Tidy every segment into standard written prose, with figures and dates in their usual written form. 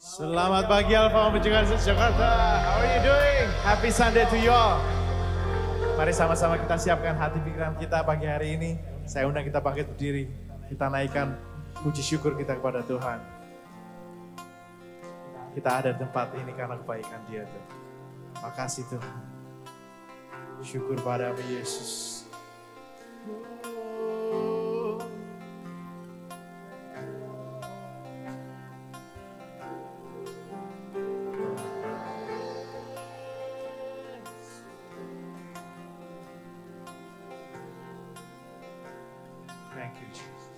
Selamat pagi Alfa Menjengkan Jakarta. How are you doing? Happy Sunday to you all. Mari sama-sama kita siapkan hati pikiran kita pagi hari ini. Saya undang kita bangkit berdiri. Kita naikkan puji syukur kita kepada Tuhan. Kita ada di tempat ini karena kebaikan Dia Tuhan. Makasih Tuhan. Syukur padamu Yesus. Thank you, Jesus.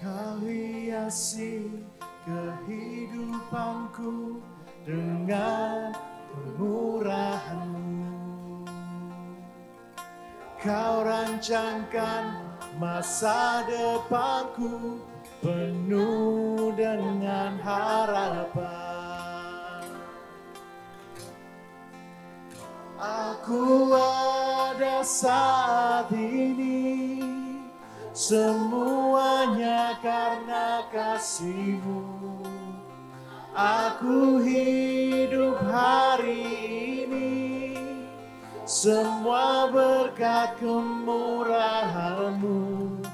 Kau hiasi kehidupanku dengan kemurahan-Mu. Kau rancangkan masa depanku penuh dengan harapan. Aku ada saat ini, semuanya karena kasih-Mu. Aku hidup hari ini, semua berkat kemurahan-Mu.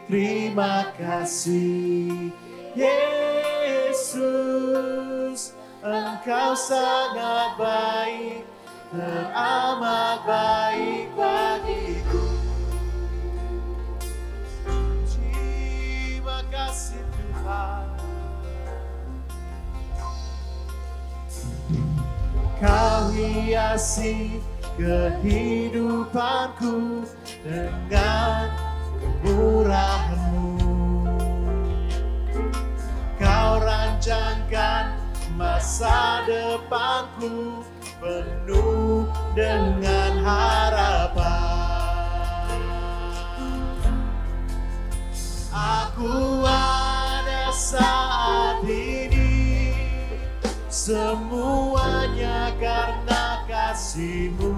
Terima kasih Yesus, Engkau sangat baik, teramat baik bagiku. Terima kasih Tuhan. Kau hiasi kehidupanku dengan kemurahan-Mu. Kau rancangkan masa depanku penuh dengan harapan. Aku ada saat ini, semuanya karena kasih-Mu.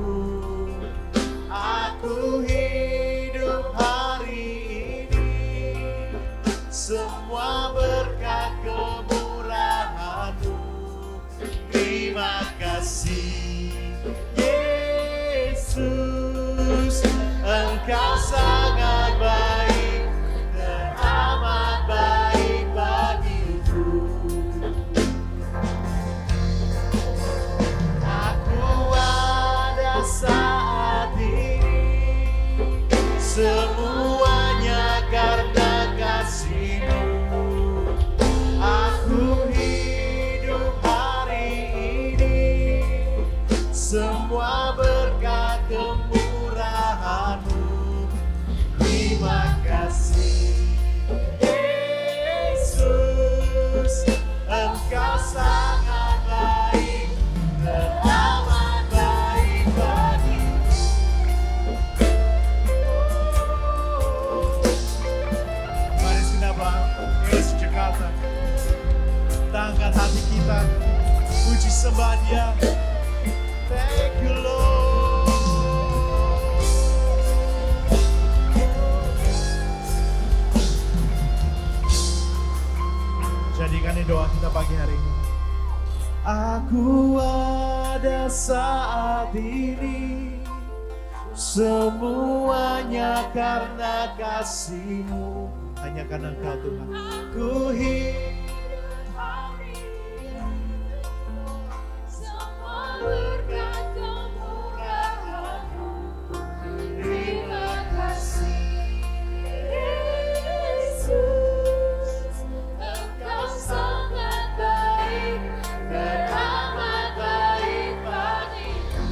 Aku hidup hari ini, semua berkat kemurahan-Mu. Terima kasih Yesus, Engkau sangat baik, teramat baik bagiku. Aku ada saat ini, semuanya karena kasih-Mu. Aku hidup hari ini, semua berkat kemurahan-Mu. Terima kasih Yesus, Engkau sangat baik, teramat baik bagiku. Mari sinapa Yesus Jakarta, kita angkat hati kita, puji sembah Dia. Thank you Lord. Jadikan ini doa kita pagi hari ini. Aku ada saat ini, semuanya karena kasih-Mu. Hanya karena Engkau Tuhan. Ku hidup hari ini, semua berkat kemurahan-Mu. Terima kasih Yesus, Engkau sangat baik, teramat baik bagiku.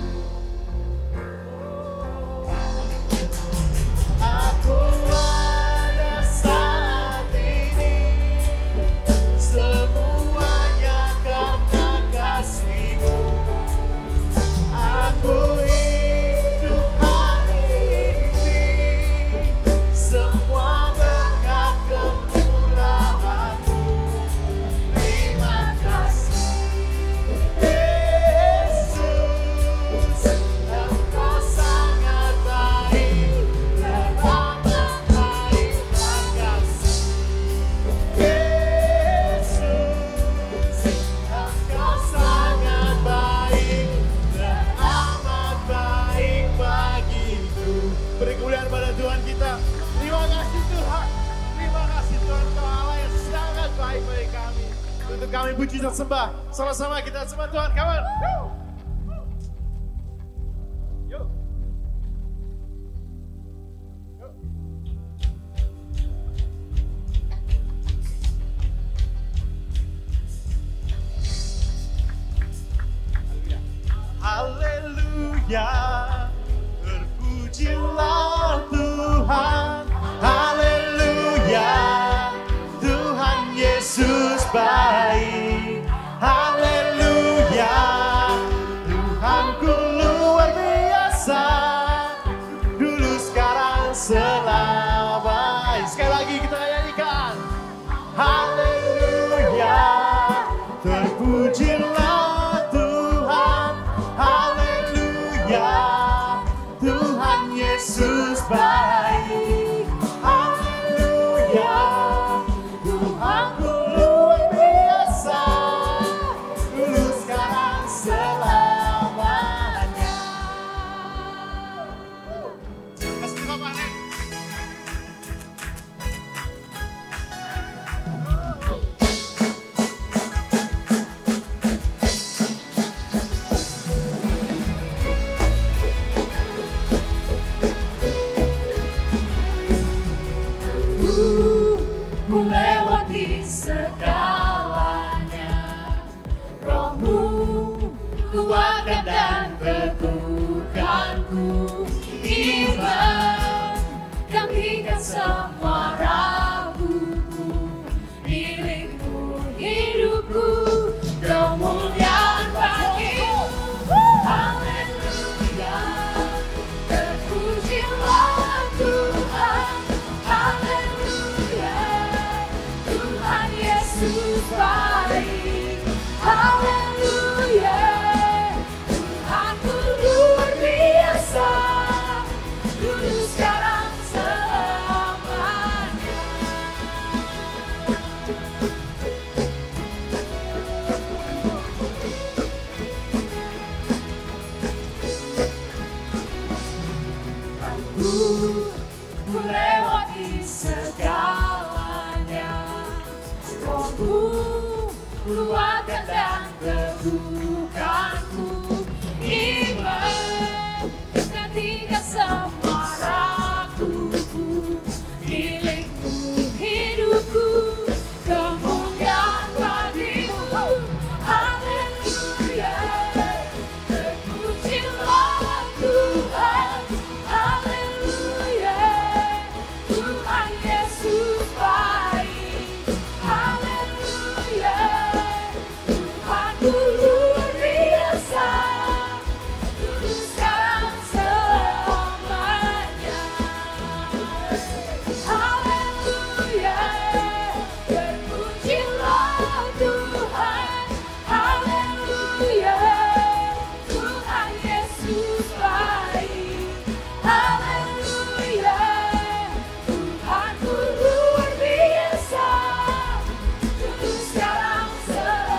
Aku ada saat ini, untuk kami puji dan sembah. Sama-sama kita sembah Tuhan, come on. Yuk. Haleluya, terpujilah Tuhan. Haleluya, Tuhan Yesus baik. Haleluya, Tuhanku luar biasa. Dulu sekarang selamanya. Sekali lagi kita nyanyikan. Haleluya, terpujilah Tuhan. Haleluya, Tuhan Yesus baik. Haleluya, Tuhanku luar biasa. Dulu sekarang selamanya. Kasih Bapak Nek. Melewati segalanya, Roh-Mu kuatkan dan teguhkanku. Iman gantikan semua raguku, milikmu hidupku, kemuliaan bagimu. Haleluya, terpujilah Tuhan. Haleluya, Tuhan Yesus baik. Haleluya, Tuhanku luar biasa. Dulu sekarang selamanya. Aku melewati segalanya, Roh-Mu kuatkan dan teguhkanku. Iman gantikan semua raguku, milikmu hidupku, kemuliaan bagimu. Haleluya, terpujilah Tuhan. Haleluya, Tuhan Yesus baik. Haleluya, Tuhanku luar biasa. Dulu sekarang selamanya. Haleluya, terpujilah Tuhan. Haleluya, Tuhan Yesus baik. Haleluya, Tuhanku luar biasa. Dulu sekarang selamanya.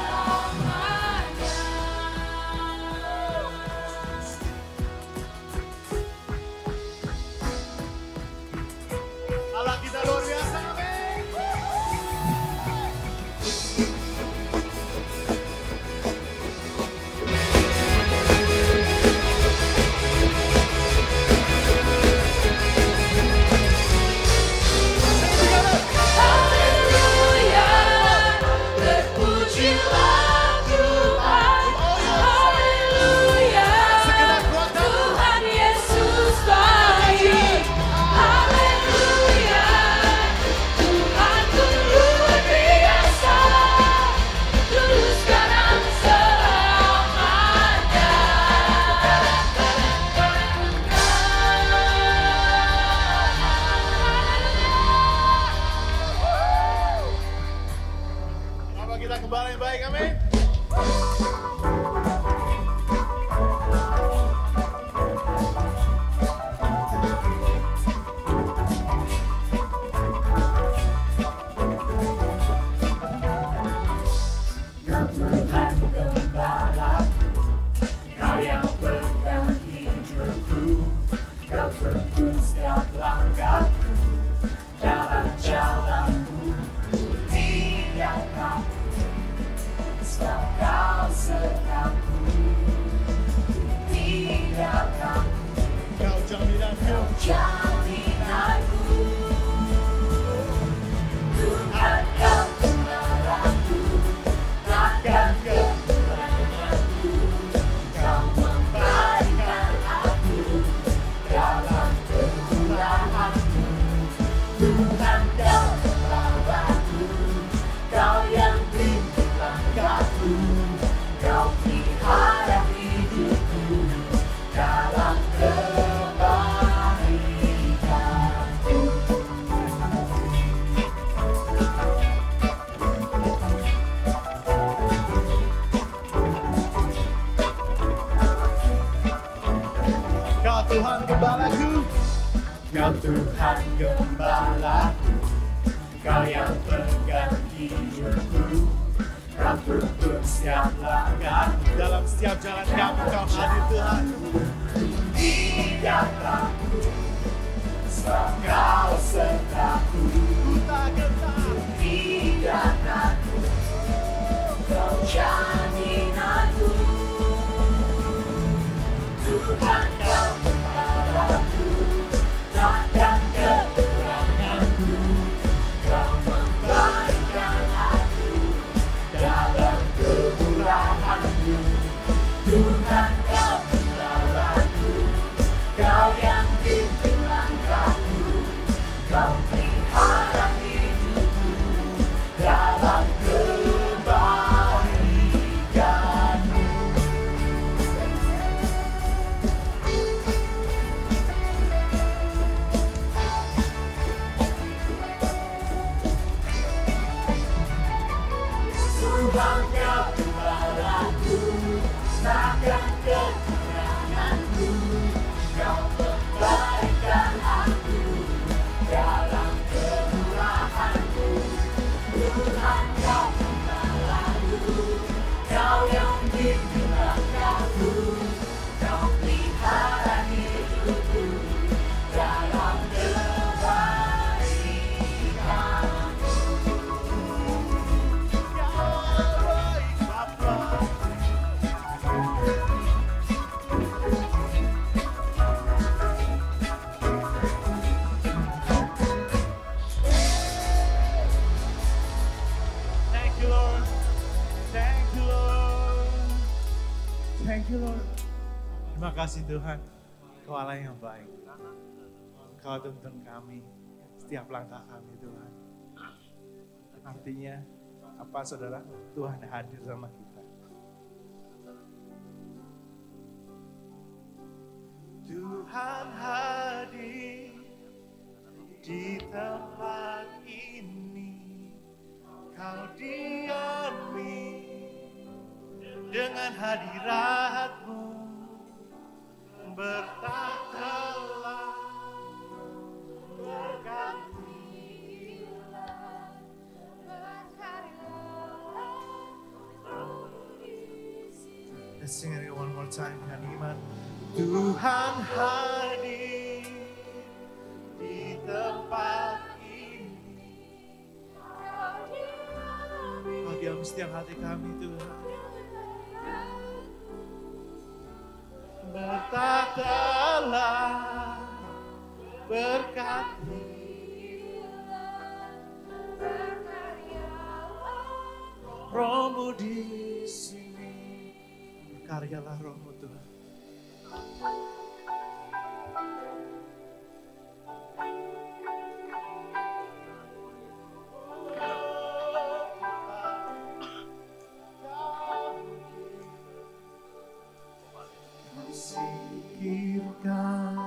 Allah kita luar biasa, amin. Haleluya, terpujilah Tuhan. Haleluya, Tuhan Yesus baik. Haleluya, Tuhanku luar biasa. Dulu sekarang selamanya. Bapak kita kembali yang baik, amin. Tuhan gembalaku, Kau yang pegang hidupku, Kau tuntun setiap langkahku, jalan-jalanku, tidak takut jaminanku. Tuhan kau gembalaku, takkan kekuranganku. Kau memberikan aku dalam kekuranganku. Tuhan kau gembalaku, kau yang pimpin langkahku. Kau pelihara hidupku dalam kebaikanmu. Kau Tuhan gembalaku, Kau Tuhan gembalaku, Kau yang pegang hidupku. Kau tuntun setiap langkah, dalam setiap jalan kami Kau hadir Tuhan. Tidak takut, sebab Kau sertaku. Ku tak gentar, Tidak takut, Kau jaminanku. Tuhan kau gembalaku, takkan kekuranganku. Kau memberikan aku dalam kekuranganku. Tuhan kau gembalaku, kau yang pimpin langkahku. Kau pelihara hidupku dalam kebaikanmu. Tuhan kau gembalaku, takkan kekuranganku. Kau memberikan aku dalam kemurahanmu. Tuhan kau gembalaku, kau yang pimpin langkahku. Kau pelihara hidupku dalam kebaikanmu. Thank you Lord, thank you Lord, thank you Lord. Terima kasih Tuhan, Kau Allah yang baik. Kau tuntun kami, setiap langkah kami Tuhan. Artinya, apa saudara? Tuhan hadir sama kita. Tuhan hadir di tempat ini. Kau diami dengan hadirat-Mu, bertahtalah berkatilah. Let's sing it one more time dengan iman. Tuhan hadir di tempat ini. Kau diam setiap hati kami Tuhan. Bertahtalah, berkati. Roh-Mu di sini, berkaryalah Roh-Mu Tuhan. Singkirkan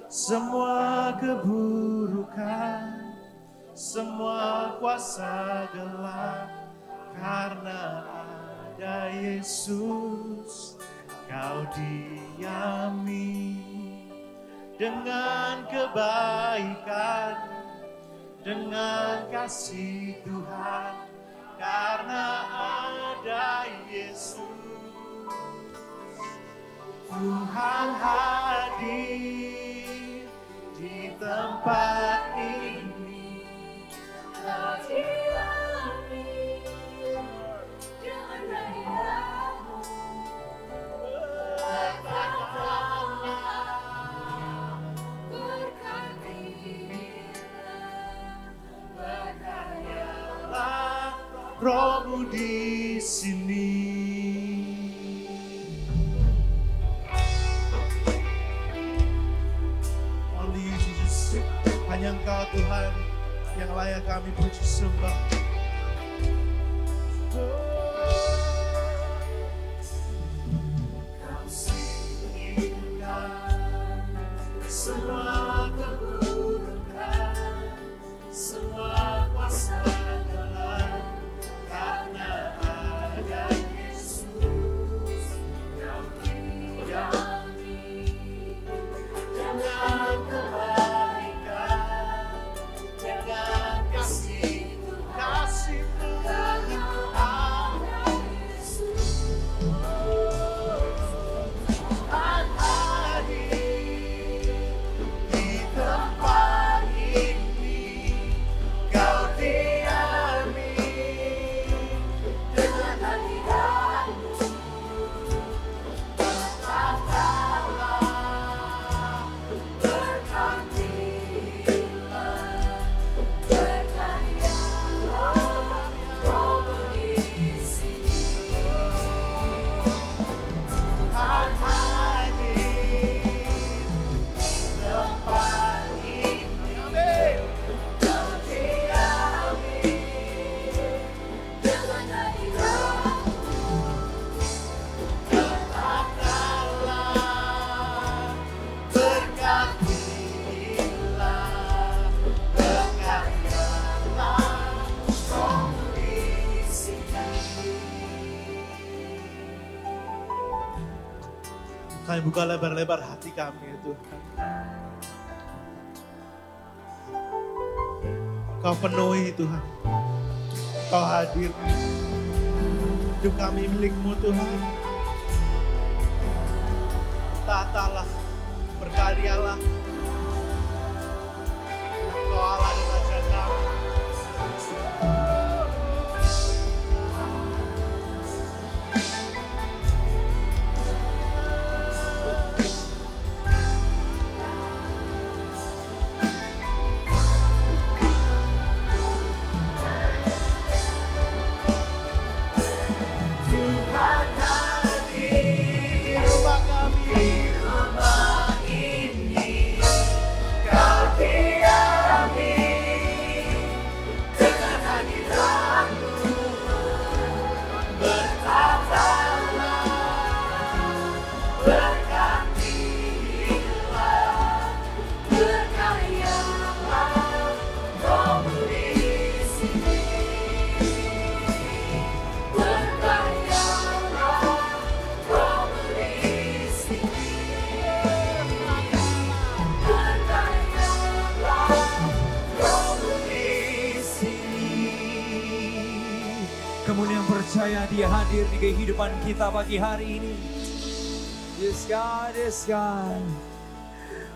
semua keburukan, semua kuasa gelap, karena ada Yesus. Kau diami dengan kebaikan, dengan kasih Tuhan, karena ada Yesus. Tuhan hadir di tempat ini. Kau diami dengan hadirat-Mu, berkatalah Roh-Mu di sini. Only you, Jesus. Hanya Engkau Tuhan yang layak kami puji sembah. Kau singkirkan semua keburukan, semua kuasa gelap, karena ada Yesus. Kau diami dengan kebaikan, dengan kasih Tuhan, karena ada Yesus. Tuhan hadir di tempat ini, Kau diami dengan hadirat-Mu. Berkatalah, berkatilah, berkaryalah, Roh-Mu di sini. Tuhan hadir tempat ini, Kau diami dengan hadirat-Mu. Berkatalah, berkatilah, berkaryalah, Roh-Mu di sini. Kami buka lebar-lebar hati kami ya Tuhan. Kau penuhi Tuhan. Kau hadir. Hidup kami milik-Mu Tuhan. Tatalah, berkaryalah. Kau Allah dan Raja kami. Tuhan hadir Di rumah kami. di rumah ini, Kau diami dengan hadirat-Mu. Berkatalah, berkatilah, berkaryalah, Roh-Mu di sini. Berkaryalah, Roh-Mu di sini. Berkaryalah, Roh-Mu di sini. Kamu yang percaya Dia hadir di kehidupan kita pagi hari ini. Yes God, yes God.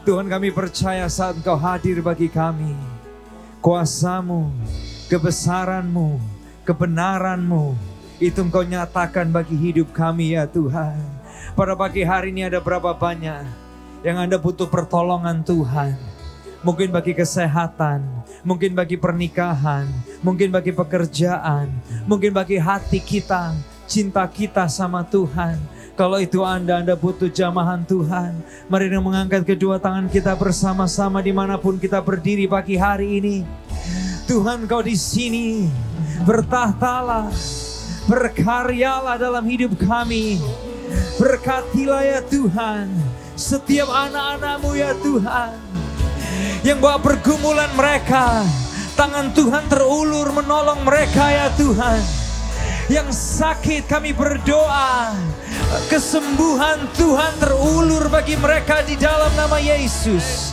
Tuhan, kami percaya saat Engkau hadir bagi kami, kuasa-Mu, kebesaran-Mu, kebenaran-Mu, itu Engkau nyatakan bagi hidup kami ya Tuhan. Pada pagi hari ini ada berapa banyak yang Anda butuh pertolongan Tuhan. Mungkin bagi kesehatan, mungkin bagi pernikahan, mungkin bagi pekerjaan, mungkin bagi hati kita, cinta kita sama Tuhan. Kalau itu Anda butuh jamahan Tuhan, mari kita mengangkat kedua tangan kita bersama-sama dimanapun kita berdiri pagi hari ini. Tuhan, Kau di sini, bertahtalah, berkaryalah dalam hidup kami. Berkatilah ya Tuhan, setiap anak-anak-Mu ya Tuhan, yang bawa pergumulan mereka, tangan Tuhan terulur menolong mereka ya Tuhan. Yang sakit kami berdoa, kesembuhan Tuhan terulur bagi mereka di dalam nama Yesus.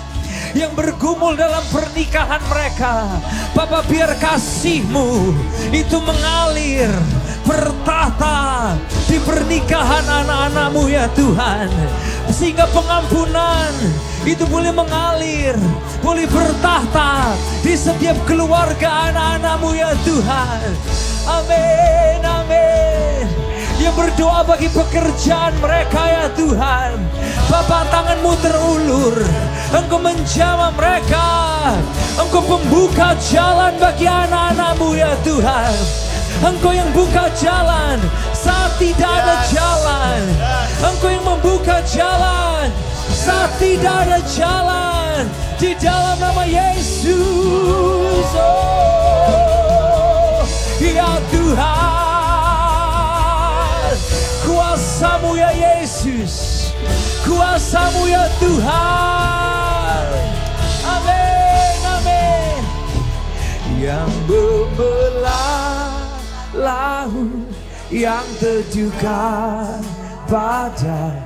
Yang bergumul dalam pernikahan mereka, Bapa, biar kasih-Mu itu mengalir, bertahta di pernikahan anak-anak-Mu ya Tuhan. Sehingga pengampunan itu boleh mengalir, boleh bertahta di setiap keluarga anak-anak-Mu ya Tuhan. Amin, amin. Yang berdoa bagi pekerjaan mereka ya Tuhan, Bapa, tangan-Mu terulur, Engkau menjamah mereka, Engkau pembuka jalan bagi anak-anak-Mu ya Tuhan. Engkau yang buka jalan saat tidak ada jalan. Engkau yang membuka jalan saat tidak ada jalan. Di dalam nama Yesus. Oh, ya Tuhan, kuasa-Mu ya Yesus, kuasa-Mu ya Tuhan. Amin, amin. Yang membelah laut, yang terjungkal badai,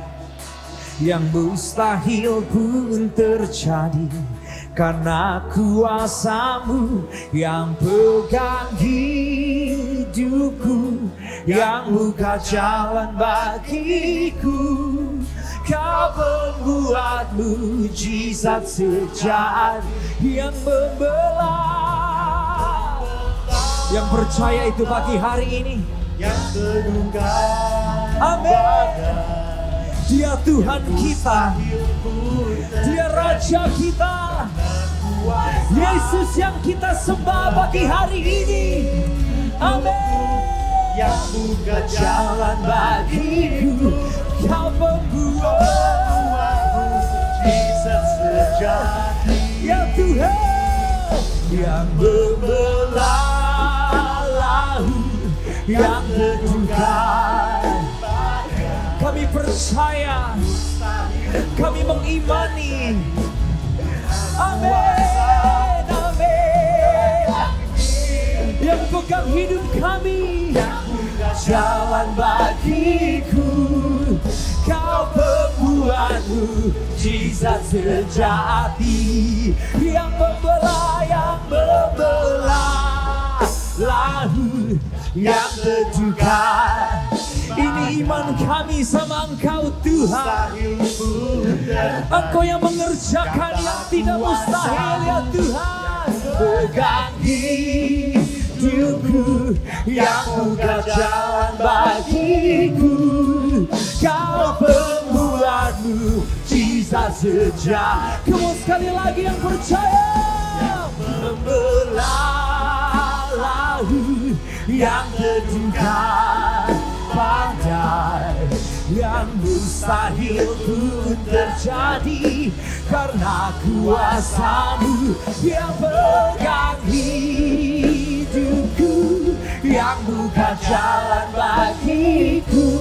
yang mustahil pun terjadi karena kuasa-Mu yang pegang hidupku, yang buka jalan bagiku. Kau pembuat mujizat sejati yang membelah. Yang percaya itu pagi hari ini, yang terjungkal amin. Dia Tuhan kita, Dia Raja kita, Yesus yang kita sembah pagi hari ini. Amin. yang buka Jalan bagiku, Kau pembuat mujizat sejati. ya Tuhan, yang membelah laut, yang terjungkal. Kami percaya, kami mengimani. Amin, amin. Yang pegang hidup kami, jalan bagiku. Kau pembuat mujizat sejati, yang membelah laut, yang terjungkal. Ini iman kami sama Engkau Tuhan. Engkau yang mengerjakan yang tidak mustahil ya Tuhan. Pegang hidupku, yang buka jalan bagiku. Kau pembuat mujizat sejati. Kamu sekali lagi yang percaya. Membelah laut, yang terjungkal badai, yang mustahil pun terjadi karena kuasa-Mu yang pegang hidupku, yang buka jalan bagiku.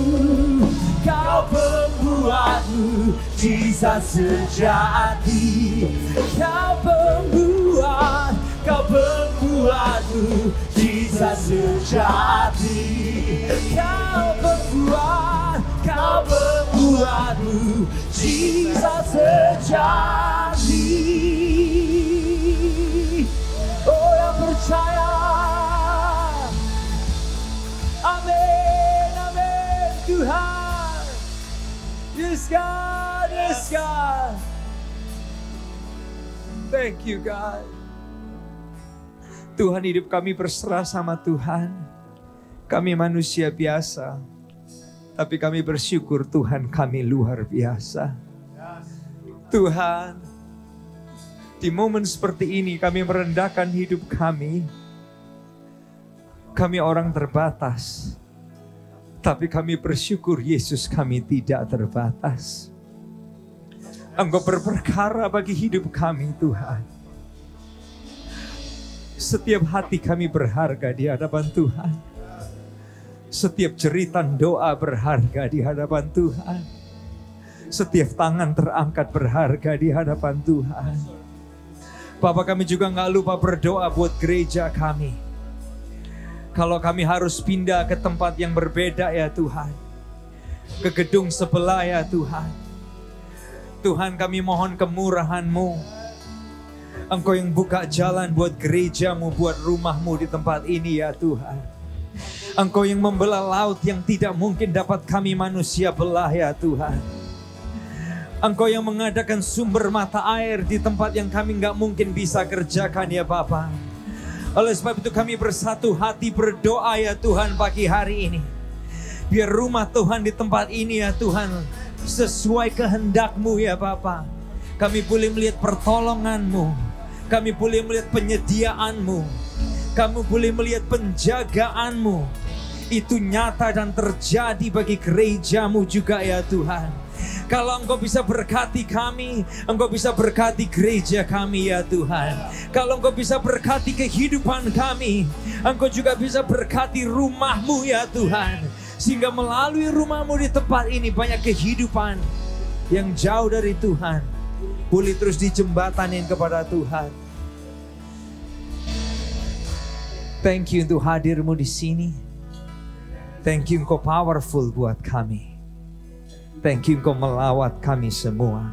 Kau pembuat mujizat sejati. Kau pembuat mujizat sejati. Kau pembuat mujizat sejati. Oh, yang percaya. Amin, amin Tuhan. Yes God, yes God. Thank you God. Tuhan, hidup kami berserah sama Tuhan. Kami manusia biasa, tapi kami bersyukur Tuhan kami luar biasa. Tuhan, di momen seperti ini kami merendahkan hidup kami. Kami orang terbatas, tapi kami bersyukur Yesus kami tidak terbatas. Engkau berperkara bagi hidup kami Tuhan. Setiap hati kami berharga di hadapan Tuhan. Setiap jeritan doa berharga di hadapan Tuhan. Setiap tangan terangkat berharga di hadapan Tuhan. Bapak, kami juga gak lupa berdoa buat gereja kami. Kalau kami harus pindah ke tempat yang berbeda ya Tuhan. Ke gedung sebelah ya Tuhan. Tuhan, kami mohon kemurahan-Mu. Engkau yang buka jalan buat gereja-Mu, buat rumah-Mu di tempat ini ya Tuhan. Engkau yang membelah laut yang tidak mungkin dapat kami manusia belah ya Tuhan. Engkau yang mengadakan sumber mata air di tempat yang kami gak mungkin bisa kerjakan ya Bapa. Oleh sebab itu kami bersatu hati berdoa ya Tuhan pagi hari ini. Biar rumah Tuhan di tempat ini ya Tuhan sesuai kehendak-Mu ya Bapa. Kami boleh melihat pertolongan-Mu. Kami boleh melihat penyediaan-Mu. Kamu boleh melihat penjagaanmu. Itu nyata dan terjadi bagi gerejamu juga ya Tuhan. Kalau Engkau bisa berkati kami, Engkau bisa berkati gereja kami ya Tuhan. Kalau Engkau bisa berkati kehidupan kami, Engkau juga bisa berkati rumahmu ya Tuhan. Sehingga melalui rumahmu di tempat ini banyak kehidupan yang jauh dari Tuhan boleh terus dijembatanin kepada Tuhan. Thank you untuk hadirmu di sini. Thank you Engkau powerful buat kami. Thank you Engkau melawat kami semua.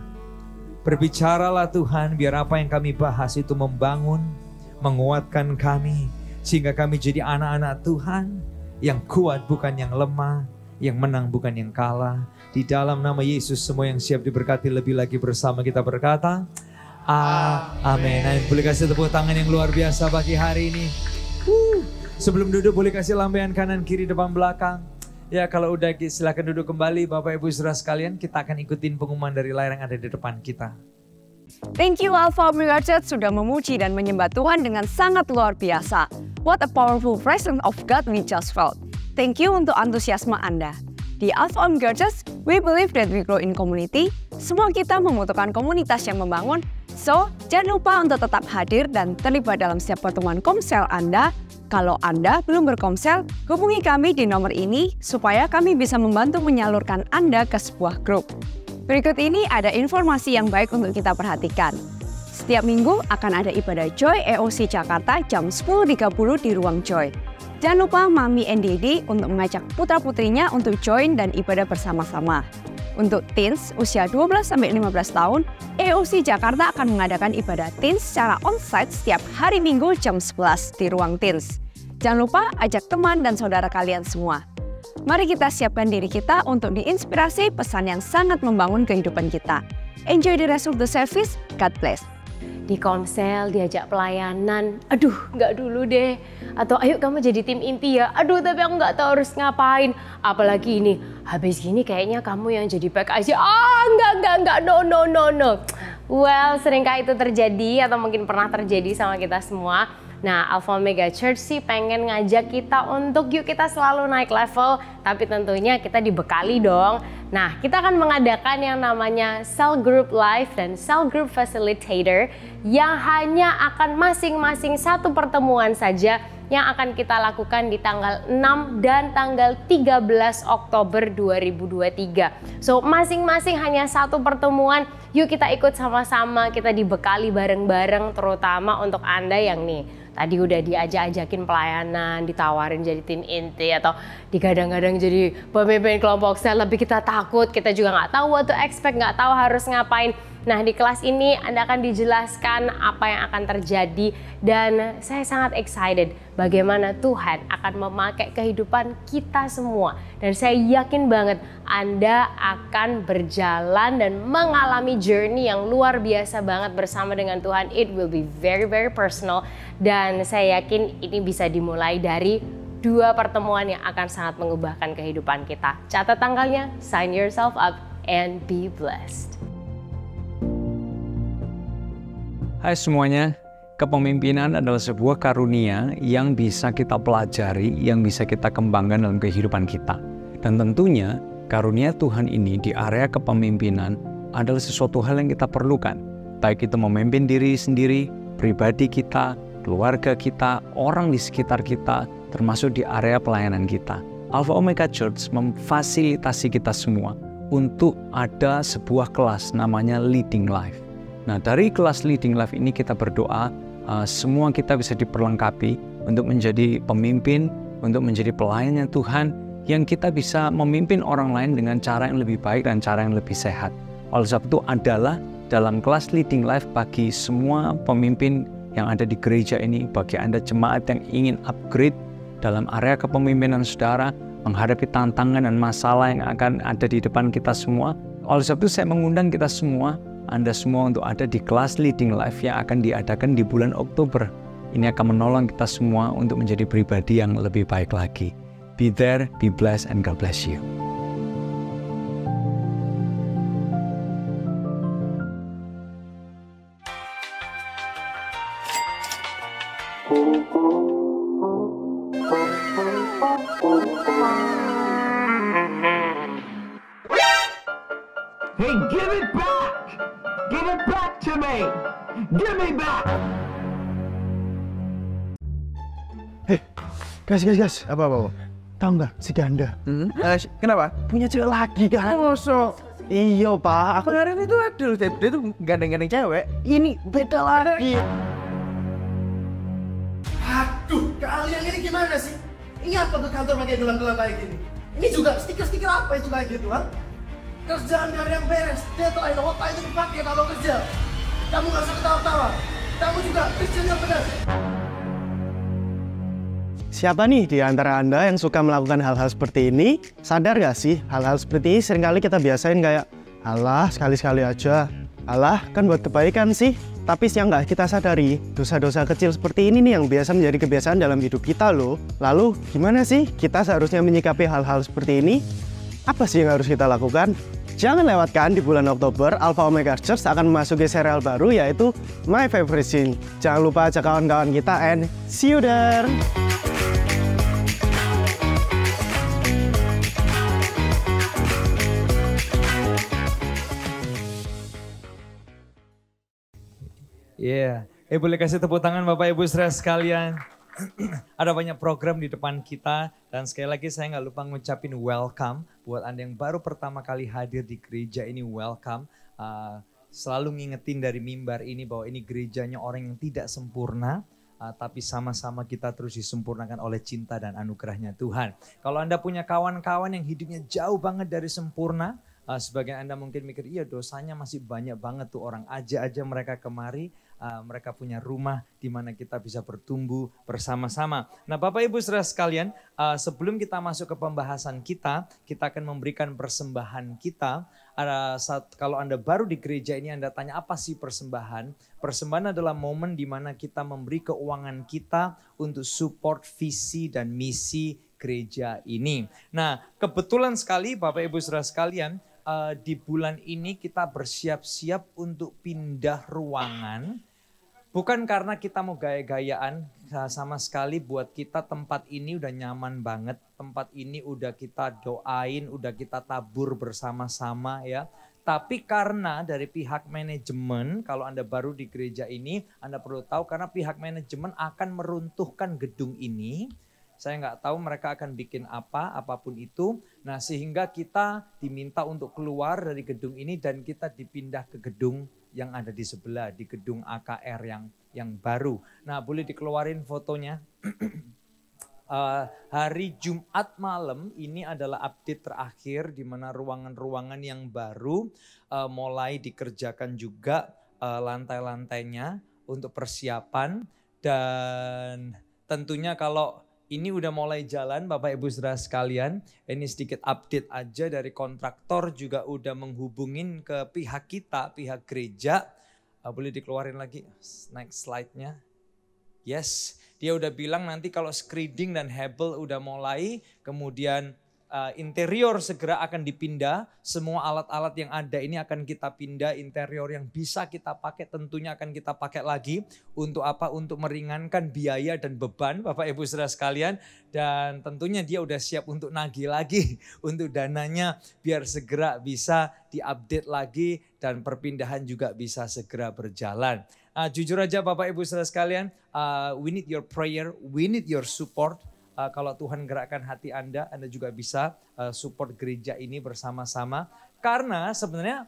Berbicaralah Tuhan, biar apa yang kami bahas itu membangun, menguatkan kami. Sehingga kami jadi anak-anak Tuhan yang kuat bukan yang lemah, yang menang bukan yang kalah. Di dalam nama Yesus semua yang siap diberkati lebih lagi bersama kita berkata, amin. Boleh kasih tepuk tangan yang luar biasa bagi hari ini. Sebelum duduk boleh kasih lambaian kanan kiri depan belakang. Ya kalau udah silakan duduk kembali Bapak Ibu Saudara sekalian. Kita akan ikutin pengumuman dari layar yang ada di depan kita. Thank you Alpha Omega Church sudah memuji dan menyembah Tuhan dengan sangat luar biasa. What a powerful presence of God we just felt. Thank you untuk antusiasme Anda. Di Alpha Omega Church, we believe that we grow in community. Semua kita membutuhkan komunitas yang membangun. So, jangan lupa untuk tetap hadir dan terlibat dalam setiap pertemuan komsel Anda. Kalau Anda belum berkomsel, hubungi kami di nomor ini supaya kami bisa membantu menyalurkan Anda ke sebuah grup. Berikut ini ada informasi yang baik untuk kita perhatikan. Setiap minggu akan ada ibadah Joy EOC Jakarta jam 10.30 di Ruang Joy. Jangan lupa Mami NDD untuk mengajak putra-putrinya untuk join dan ibadah bersama-sama. Untuk teens usia 12-15 tahun, EOC Jakarta akan mengadakan ibadah teens secara onsite setiap hari Minggu jam 11 di Ruang Teens. Jangan lupa ajak teman dan saudara kalian semua. Mari kita siapkan diri kita untuk diinspirasi pesan yang sangat membangun kehidupan kita. Enjoy the rest of the service. God bless. Di komsel, diajak pelayanan, aduh nggak dulu deh. Atau ayo kamu jadi tim inti ya, aduh tapi aku nggak tahu harus ngapain. Apalagi ini, habis gini kayaknya kamu yang jadi back aja. Enggak, no. Well, seringkali itu terjadi atau mungkin pernah terjadi sama kita semua. Nah, Alpha Omega Church sih pengen ngajak kita untuk yuk kita selalu naik level, tapi tentunya kita dibekali dong. Nah, kita akan mengadakan yang namanya Cell Group Live dan Cell Group Facilitator yang hanya akan masing-masing satu pertemuan saja yang akan kita lakukan di tanggal 6 dan tanggal 13 Oktober 2023. So, masing-masing hanya satu pertemuan, yuk kita ikut sama-sama, kita dibekali bareng-bareng, terutama untuk Anda yang nih tadi udah diajak-ajakin pelayanan, ditawarin jadi tim inti atau digadang-gadang jadi pemimpin kelompok sel, lebih kita takut, kita juga nggak tahu what to expect, nggak tahu harus ngapain. Nah, di kelas ini Anda akan dijelaskan apa yang akan terjadi dan saya sangat excited bagaimana Tuhan akan memakai kehidupan kita semua. Dan saya yakin banget Anda akan berjalan dan mengalami journey yang luar biasa banget bersama dengan Tuhan. It will be very, very personal dan saya yakin ini bisa dimulai dari 2 pertemuan yang akan sangat mengubahkan kehidupan kita. Catat tanggalnya, sign yourself up and be blessed. Hai semuanya, kepemimpinan adalah sebuah karunia yang bisa kita pelajari, yang bisa kita kembangkan dalam kehidupan kita. Dan tentunya karunia Tuhan ini di area kepemimpinan adalah sesuatu hal yang kita perlukan. Baik itu memimpin diri sendiri, pribadi kita, keluarga kita, orang di sekitar kita, termasuk di area pelayanan kita. Alpha Omega Church memfasilitasi kita semua untuk ada sebuah kelas namanya Leading Life. Nah, dari kelas Leading Life ini kita berdoa semua kita bisa diperlengkapi untuk menjadi pemimpin, untuk menjadi pelayannya Tuhan, yang kita bisa memimpin orang lain dengan cara yang lebih baik dan cara yang lebih sehat. Oleh sebab itu adalah dalam kelas Leading Life bagi semua pemimpin yang ada di gereja ini, bagi Anda jemaat yang ingin upgrade dalam area kepemimpinan saudara, menghadapi tantangan dan masalah yang akan ada di depan kita semua. Oleh sebab itu saya mengundang kita semua, Anda semua untuk ada di kelas Leading Life yang akan diadakan di bulan Oktober. Ini akan menolong kita semua untuk menjadi pribadi yang lebih baik lagi. Be there, be blessed, and God bless you. Oh, oh. Hey, give me back. Guys. Apa? Tahu nggak si Ganda? Kenapa? Punya cewek lagi kan? Mosok. Iya pak, aku Kemarin itu aduh, dia tuh gandeng-gandeng cewek. ini beda lagi. Aduh, kalian ini gimana sih? Ini apa ke kantor pakai gelang-gelang kayak gini? Ini juga stiker-stiker apa itu kayak gitu, ha? Kerjaan dari yang beres, deadline, otak itu dipakai kalau kerja. Kamu gak usah ketawa-tawa. Kamu juga kerjanya benar. Siapa nih di antara Anda yang suka melakukan hal-hal seperti ini? Sadar gak sih, hal-hal seperti ini seringkali kita biasain kayak, alah sekali-sekali aja. Alah, kan buat kebaikan sih. Tapi yang nggak kita sadari, dosa-dosa kecil seperti ini nih yang biasa menjadi kebiasaan dalam hidup kita loh. Lalu, gimana sih kita seharusnya menyikapi hal-hal seperti ini? Apa sih yang harus kita lakukan? Jangan lewatkan di bulan Oktober, Alpha Omega Church akan memasuki serial baru yaitu My Favorite Sin. Jangan lupa ajak kawan-kawan kita and see you there! Iya, boleh kasih tepuk tangan Bapak Ibu saudara sekalian. Ada banyak program di depan kita dan sekali lagi saya nggak lupa ngucapin welcome buat Anda yang baru pertama kali hadir di gereja ini, welcome. Selalu ngingetin dari mimbar ini bahwa ini gerejanya orang yang tidak sempurna, tapi sama-sama kita terus disempurnakan oleh cinta dan anugerahnya Tuhan. Kalau Anda punya kawan-kawan yang hidupnya jauh banget dari sempurna, sebagian Anda mungkin mikir, iya dosanya masih banyak banget tuh orang, aja mereka kemari. Mereka punya rumah di mana kita bisa bertumbuh bersama-sama. Nah Bapak Ibu saudara sekalian, sebelum kita masuk ke pembahasan kita akan memberikan persembahan kita. Kalau Anda baru di gereja ini Anda tanya apa sih persembahan? Persembahan adalah momen di mana kita memberi keuangan kita untuk support visi dan misi gereja ini. Nah kebetulan sekali Bapak Ibu saudara sekalian, di bulan ini kita bersiap-siap untuk pindah ruangan. Bukan karena kita mau gaya-gayaan, sama sekali buat kita tempat ini udah nyaman banget. Tempat ini udah kita doain, udah kita tabur bersama-sama ya. Tapi karena dari pihak manajemen, kalau Anda baru di gereja ini, Anda perlu tahu karena pihak manajemen akan meruntuhkan gedung ini. Saya nggak tahu mereka akan bikin apapun itu. Nah sehingga kita diminta untuk keluar dari gedung ini dan kita dipindah ke gedung yang ada di sebelah, di gedung AKR yang baru. Nah boleh dikeluarin fotonya. Hari Jumat malam ini adalah update terakhir di mana ruangan-ruangan yang baru mulai dikerjakan juga lantai-lantainya untuk persiapan. Dan tentunya kalau ini udah mulai jalan Bapak Ibu saudara sekalian, ini sedikit update aja dari kontraktor juga udah menghubungin ke pihak kita, pihak gereja. Boleh dikeluarin lagi next slide-nya. Yes, dia udah bilang nanti kalau screeding dan hebel udah mulai, kemudian interior segera akan dipindah, semua alat-alat yang ada ini akan kita pindah, interior yang bisa kita pakai tentunya akan kita pakai lagi. Untuk apa? Untuk meringankan biaya dan beban Bapak Ibu saudara sekalian. Dan tentunya dia udah siap untuk nagih lagi untuk dananya biar segera bisa diupdate lagi dan perpindahan juga bisa segera berjalan. Jujur aja Bapak Ibu saudara sekalian, we need your prayer, we need your support. Kalau Tuhan gerakkan hati Anda juga bisa support gereja ini bersama-sama. Karena sebenarnya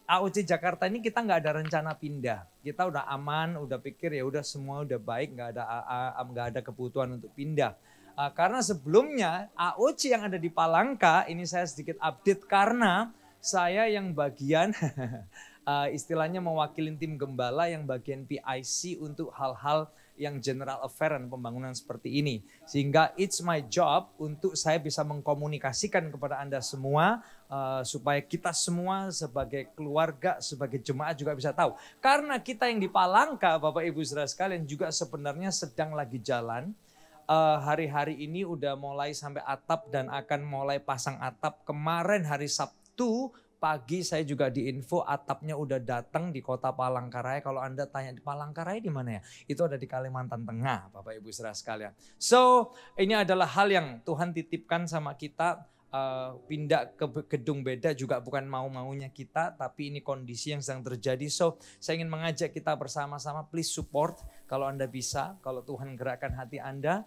AOC Jakarta ini kita nggak ada rencana pindah. Kita udah aman, udah pikir ya udah semua udah baik, nggak ada kebutuhan untuk pindah. Karena sebelumnya AOC yang ada di Palangka, ini saya sedikit update karena saya yang bagian istilahnya mewakili tim gembala yang bagian PIC untuk hal-hal yang general affair dan pembangunan seperti ini. Sehingga it's my job untuk saya bisa mengkomunikasikan kepada Anda semua supaya kita semua sebagai keluarga, sebagai jemaat juga bisa tahu. Karena kita yang di Palangka, Bapak Ibu saudara sekalian juga sebenarnya sedang lagi jalan. Hari-hari ini udah mulai sampai atap dan akan mulai pasang atap. Kemarin hari Sabtu pagi saya juga diinfo atapnya udah datang di kota Palangkaraya. Kalau Anda tanya di Palangkaraya di mana ya? Itu ada di Kalimantan Tengah Bapak Ibu saudara sekalian. So ini adalah hal yang Tuhan titipkan sama kita. pindah ke gedung beda juga bukan mau-maunya kita, tapi ini kondisi yang sedang terjadi. So, saya ingin mengajak kita bersama-sama, please support kalau Anda bisa, kalau Tuhan gerakkan hati Anda,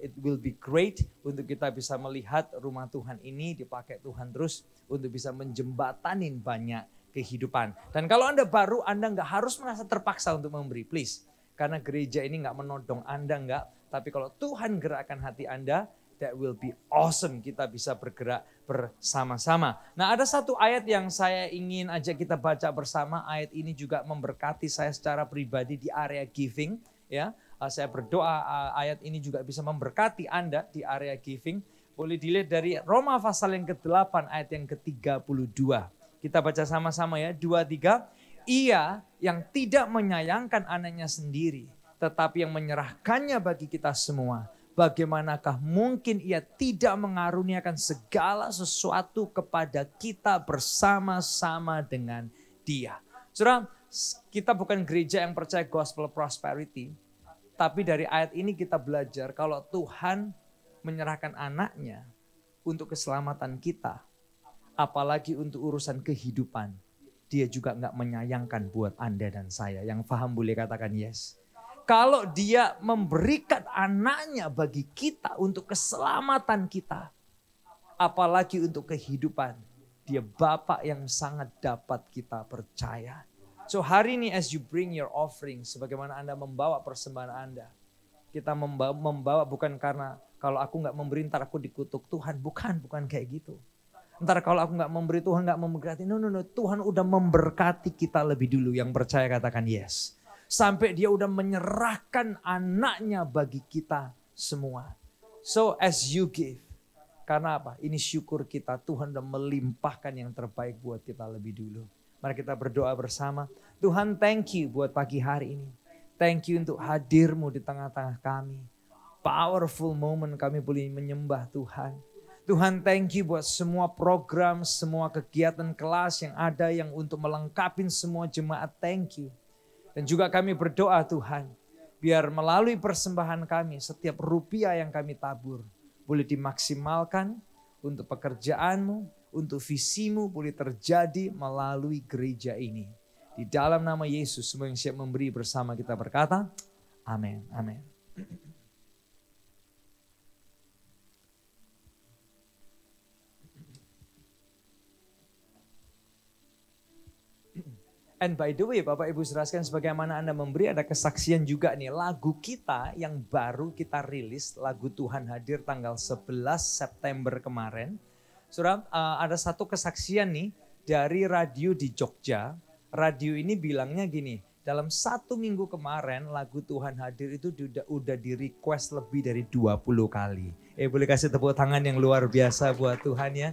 it will be great untuk kita bisa melihat rumah Tuhan ini dipakai Tuhan terus untuk bisa menjembatanin banyak kehidupan. Dan kalau Anda baru, Anda nggak harus merasa terpaksa untuk memberi, please. Karena gereja ini nggak menodong Anda, nggak. Tapi kalau Tuhan gerakkan hati Anda, that will be awesome, kita bisa bergerak bersama-sama. Nah, ada satu ayat yang saya ingin ajak kita baca bersama. Ayat ini juga memberkati saya secara pribadi di area giving. Ya, saya berdoa ayat ini juga bisa memberkati Anda di area giving. Boleh dilihat dari Roma pasal yang ke-8 ayat yang ke-32. Kita baca sama-sama ya, 2-3. Ia yang tidak menyayangkan anaknya sendiri, tetapi yang menyerahkannya bagi kita semua. Bagaimanakah mungkin ia tidak mengaruniakan segala sesuatu kepada kita bersama-sama dengan Dia. Saudara, kita bukan gereja yang percaya gospel prosperity. Tapi dari ayat ini kita belajar kalau Tuhan menyerahkan anaknya untuk keselamatan kita. Apalagi untuk urusan kehidupan. Dia juga gak menyayangkan buat Anda dan saya. Yang paham boleh katakan yes. Kalau Dia memberikan anaknya bagi kita untuk keselamatan kita. Apalagi untuk kehidupan. Dia Bapa yang sangat dapat kita percaya. So hari ini as you bring your offering. Sebagaimana Anda membawa persembahan Anda. Kita membawa bukan karena kalau aku gak memberi ntar aku dikutuk Tuhan. Bukan kayak gitu. Ntar kalau aku gak memberi Tuhan gak memberkati. No. Tuhan udah memberkati kita lebih dulu. Yang percaya katakan yes. Sampai Dia udah menyerahkan anaknya bagi kita semua. So as you give. Karena apa? Ini syukur kita. Tuhan udah melimpahkan yang terbaik buat kita lebih dulu. Mari kita berdoa bersama. Tuhan thank you buat pagi hari ini. Thank you untuk hadir-Mu di tengah-tengah kami. Powerful moment kami boleh menyembah Tuhan. Tuhan thank you buat semua program, semua kegiatan kelas yang ada yang untuk melengkapi semua jemaat. Thank you. Dan juga kami berdoa Tuhan, biar melalui persembahan kami, setiap rupiah yang kami tabur, boleh dimaksimalkan untuk pekerjaan-Mu, untuk visi-Mu, boleh terjadi melalui gereja ini. Di dalam nama Yesus, semua yang siap memberi bersama kita berkata, amin, amin. And by the way, Bapak Ibu saudara sekalian, sebagaimana Anda memberi, ada kesaksian juga nih. Lagu kita yang baru kita rilis, lagu Tuhan Hadir tanggal 11 September kemarin. Saudara, ada satu kesaksian nih dari radio di Jogja. Radio ini bilangnya gini, dalam 1 minggu kemarin lagu Tuhan Hadir itu udah di request lebih dari 20 kali. Boleh kasih tepuk tangan yang luar biasa buat Tuhan ya.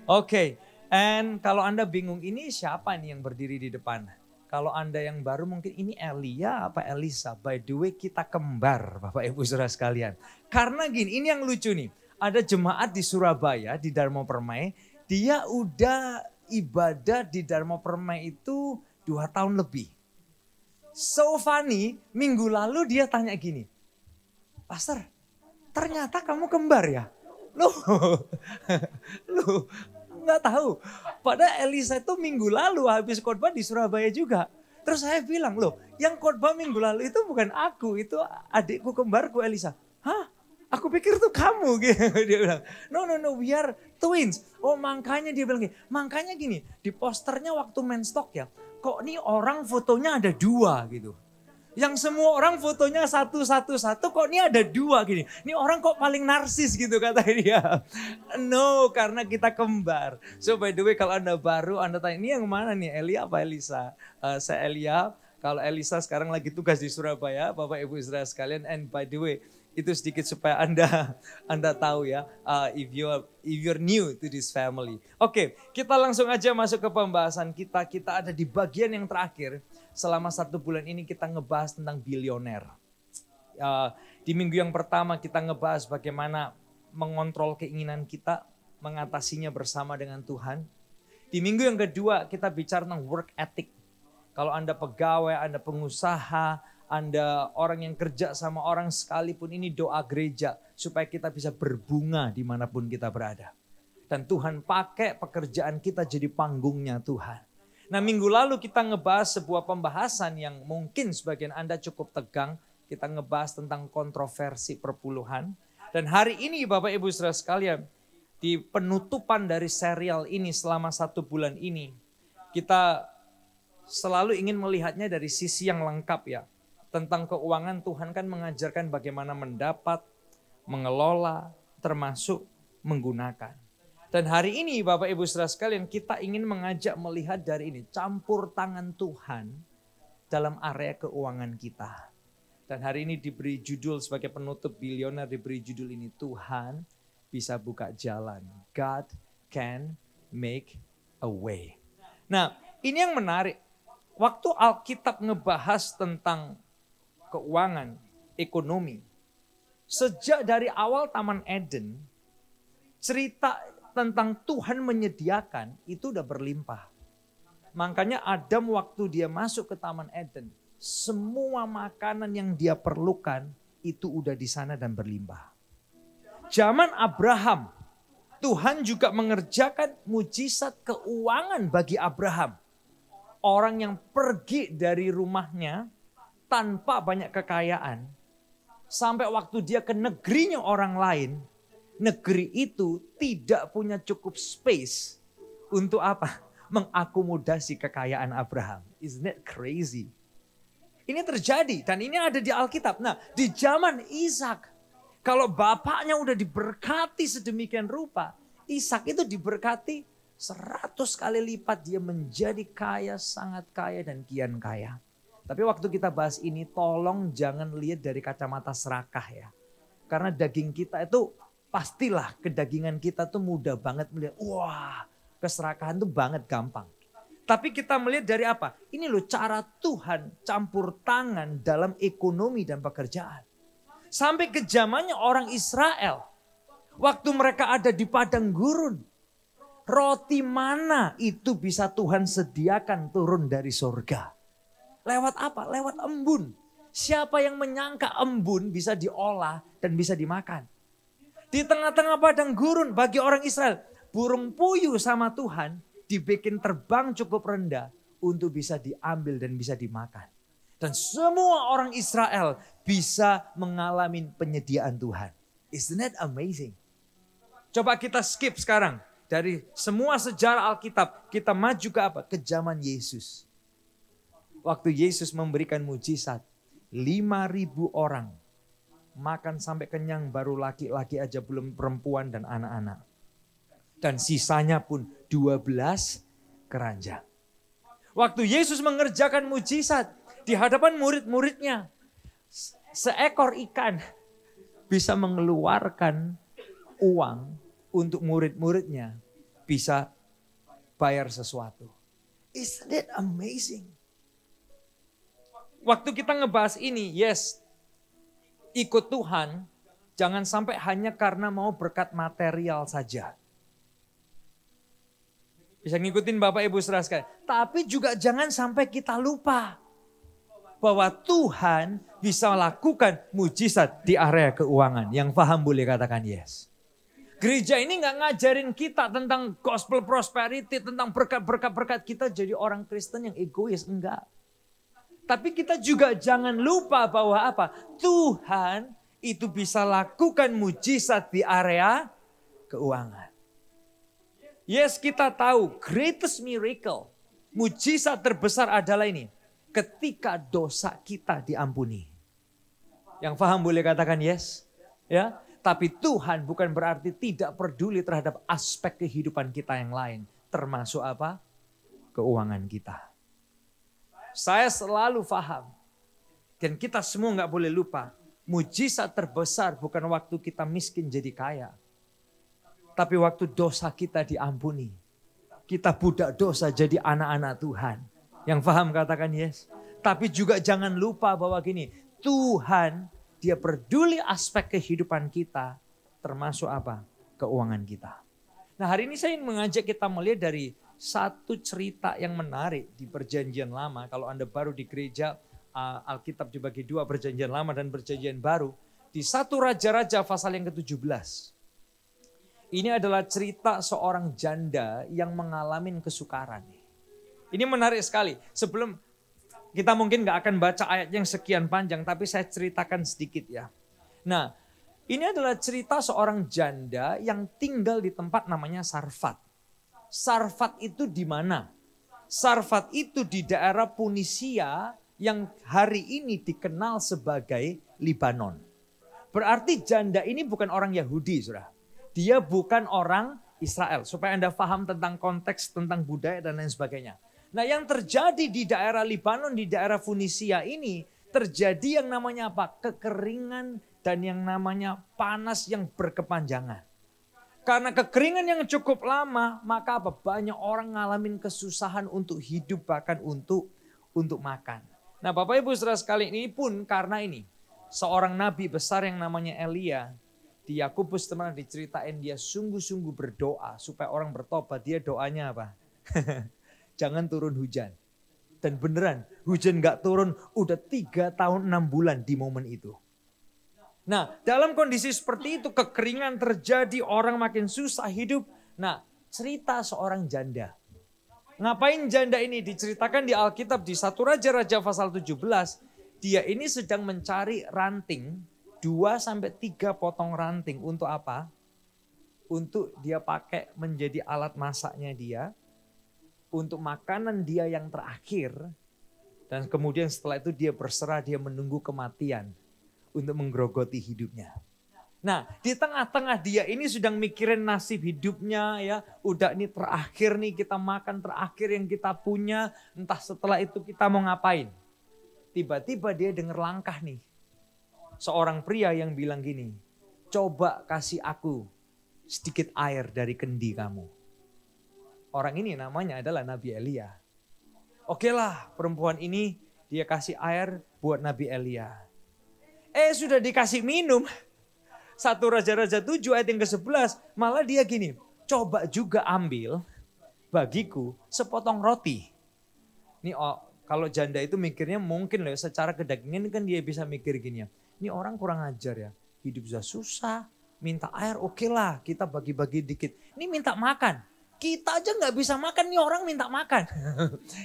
Oke. And kalau Anda bingung ini siapa nih yang berdiri di depan? Kalau Anda yang baru mungkin ini Elia apa Elisa. By the way kita kembar Bapak Ibu saudara sekalian. Karena gini, ini yang lucu nih. Ada jemaat di Surabaya di Dharma Permai. Dia udah ibadah di Dharma Permai itu 2 tahun lebih. So funny, minggu lalu dia tanya gini. Pastor, ternyata kamu kembar ya? Loh, nggak tahu. Padahal Elisa itu minggu lalu habis khotbah di Surabaya juga. Terus saya bilang, loh yang khotbah minggu lalu itu bukan aku, itu adikku kembarku Elisa. Hah? Aku pikir tuh kamu gitu. Dia bilang, no, we are twins. Oh makanya dia bilang gini, makanya gini, di posternya waktu main stok ya, kok nih orang fotonya ada 2 gitu. Yang semua orang fotonya satu, kok ini ada 2 gini. Ini orang kok paling narsis gitu kata dia. No, karena kita kembar. So by the way kalau Anda baru, Anda tanya ini yang mana nih, Elia apa Elisa? Saya Elia, kalau Elisa sekarang lagi tugas di Surabaya, Bapak Ibu saudara sekalian. And by the way, itu sedikit supaya Anda tahu ya, if you're new to this family. Oke, kita langsung aja masuk ke pembahasan kita. Kita ada di bagian yang terakhir. Selama 1 bulan ini kita ngebahas tentang bilioner. Di minggu yang pertama kita ngebahas bagaimana mengontrol keinginan kita, mengatasinya bersama dengan Tuhan. Di minggu yang kedua kita bicara tentang work ethic. Kalau Anda pegawai, Anda pengusaha, Anda orang yang kerja sama orang sekalipun, ini doa gereja supaya kita bisa berbunga dimanapun kita berada. Dan Tuhan pakai pekerjaan kita jadi panggungnya Tuhan. Nah, minggu lalu kita ngebahas sebuah pembahasan yang mungkin sebagian Anda cukup tegang. Kita ngebahas tentang kontroversi perpuluhan. Dan hari ini Bapak Ibu Saudara sekalian, di penutupan dari serial ini selama 1 bulan ini, kita selalu ingin melihatnya dari sisi yang lengkap ya. Tentang keuangan, Tuhan kan mengajarkan bagaimana mendapat, mengelola, termasuk menggunakan. Dan hari ini Bapak Ibu Saudara sekalian, kita ingin mengajak melihat dari ini, campur tangan Tuhan dalam area keuangan kita. Dan hari ini diberi judul sebagai penutup Billionaire, diberi judul ini, Tuhan bisa buka jalan. God can make a way. Nah, ini yang menarik. Waktu Alkitab ngebahas tentang keuangan, ekonomi, sejak dari awal Taman Eden, cerita tentang Tuhan menyediakan itu udah berlimpah. Makanya Adam waktu dia masuk ke Taman Eden, semua makanan yang dia perlukan itu udah di sana dan berlimpah. Zaman Abraham, Tuhan juga mengerjakan mujizat keuangan bagi Abraham. Orang yang pergi dari rumahnya tanpa banyak kekayaan, sampai waktu dia ke negerinya orang lain, negeri itu tidak punya cukup space untuk apa? Mengakomodasi kekayaan Abraham. Isn't that crazy? Ini terjadi dan ini ada di Alkitab. Nah, di zaman Ishak, kalau bapaknya udah diberkati sedemikian rupa, Ishak itu diberkati 100 kali lipat, dia menjadi kaya, sangat kaya dan kian kaya. Tapi waktu kita bahas ini, tolong jangan lihat dari kacamata serakah ya. Karena daging kita itu pastilah kedagingan kita tuh mudah banget melihat, wah keserakahan tuh banget gampang. Tapi kita melihat dari apa? Ini loh cara Tuhan campur tangan dalam ekonomi dan pekerjaan. Sampai ke zamannya orang Israel. Waktu mereka ada di padang gurun. Roti mana itu bisa Tuhan sediakan turun dari surga. Lewat apa? Lewat embun. Siapa yang menyangka embun bisa diolah dan bisa dimakan. Di tengah-tengah padang gurun bagi orang Israel, burung puyuh sama Tuhan dibikin terbang cukup rendah untuk bisa diambil dan bisa dimakan. Dan semua orang Israel bisa mengalami penyediaan Tuhan. Isn't that amazing? Coba kita skip sekarang. Dari semua sejarah Alkitab, kita maju ke apa? Ke zaman Yesus. Waktu Yesus memberikan mujizat, 5.000 orang makan sampai kenyang, baru laki-laki aja, belum perempuan dan anak-anak. Dan sisanya pun 12 keranjang. Waktu Yesus mengerjakan mujizat di hadapan murid-muridnya, seekor ikan bisa mengeluarkan uang untuk murid-muridnya bisa bayar sesuatu. Isn't that amazing? Waktu kita ngebahas ini, yes, ikut Tuhan, jangan sampai hanya karena mau berkat material saja. Bisa ngikutin Bapak Ibu Saudara sekalian. Tapi juga jangan sampai kita lupa bahwa Tuhan bisa lakukan mujizat di area keuangan. Yang paham boleh katakan yes. Gereja ini nggak ngajarin kita tentang gospel prosperity, tentang berkat-berkat kita jadi orang Kristen yang egois, enggak. Tapi kita juga jangan lupa bahwa apa? Tuhan itu bisa lakukan mujizat di area keuangan. Yes, kita tahu greatest miracle, mujizat terbesar adalah ini. Ketika dosa kita diampuni. Yang paham boleh katakan yes. Ya, tapi Tuhan bukan berarti tidak peduli terhadap aspek kehidupan kita yang lain. Termasuk apa? Keuangan kita. Saya selalu paham. Dan kita semua gak boleh lupa. Mujizat terbesar bukan waktu kita miskin jadi kaya. Tapi waktu dosa kita diampuni. Kita budak dosa jadi anak-anak Tuhan. Yang paham katakan yes. Tapi juga jangan lupa bahwa gini. Tuhan dia peduli aspek kehidupan kita. Termasuk apa? Keuangan kita. Nah hari ini saya ingin mengajak kita melihat dari satu cerita yang menarik di Perjanjian Lama. Kalau Anda baru di gereja, Alkitab dibagi dua, Perjanjian Lama dan Perjanjian Baru. Di 1 Raja-Raja pasal yang ke-17. Ini adalah cerita seorang janda yang mengalami kesukaran. Ini menarik sekali. Sebelum kita mungkin nggak akan baca ayat yang sekian panjang, tapi saya ceritakan sedikit ya. Nah, ini adalah cerita seorang janda yang tinggal di tempat namanya Sarfat. Sarfat itu di mana? Sarfat itu di daerah Punisia yang hari ini dikenal sebagai Libanon. Berarti janda ini bukan orang Yahudi, saudara. Dia bukan orang Israel. Supaya Anda paham tentang konteks, tentang budaya dan lain sebagainya. Nah, yang terjadi di daerah Libanon, di daerah Funisia ini, terjadi yang namanya apa? Kekeringan dan yang namanya panas yang berkepanjangan. Karena kekeringan yang cukup lama, maka apa? Banyak orang ngalamin kesusahan untuk hidup, bahkan untuk makan. Nah, Bapak Ibu Saudara sekalian, ini pun karena ini. Seorang nabi besar yang namanya Elia, di Yakobus teman diceritain dia sungguh-sungguh berdoa supaya orang bertobat. Dia doanya apa? Jangan turun hujan. Dan beneran hujan gak turun udah 3 tahun 6 bulan di momen itu. Nah, dalam kondisi seperti itu kekeringan terjadi, orang makin susah hidup. Nah, cerita seorang janda. Ngapain janda ini? Diceritakan di Alkitab di 1 Raja-Raja pasal 17. Dia ini sedang mencari ranting, 2-3 potong ranting untuk apa? Untuk dia pakai menjadi alat masaknya dia. Untuk makanan dia yang terakhir. Dan kemudian setelah itu dia berserah, dia menunggu kematian. Untuk menggerogoti hidupnya. Nah, di tengah-tengah dia ini sedang mikirin nasib hidupnya ya. Udah ini terakhir nih kita makan, terakhir yang kita punya. Entah setelah itu kita mau ngapain. Tiba-tiba dia dengar langkah nih. Seorang pria yang bilang gini, coba kasih aku sedikit air dari kendi kamu. Orang ini namanya adalah Nabi Elia. Oke lah, perempuan ini dia kasih air buat Nabi Elia. Sudah dikasih minum. 1 Raja-Raja 7 ayat yang ke-11, malah dia gini, coba juga ambil bagiku sepotong roti. Ini kalau janda itu mikirnya mungkin loh secara kedagingan kan dia bisa mikir gini ya. Ini orang kurang ajar ya, hidup sudah susah, minta air oke lah kita bagi-bagi dikit. Ini minta makan, kita aja nggak bisa makan, nih orang minta makan.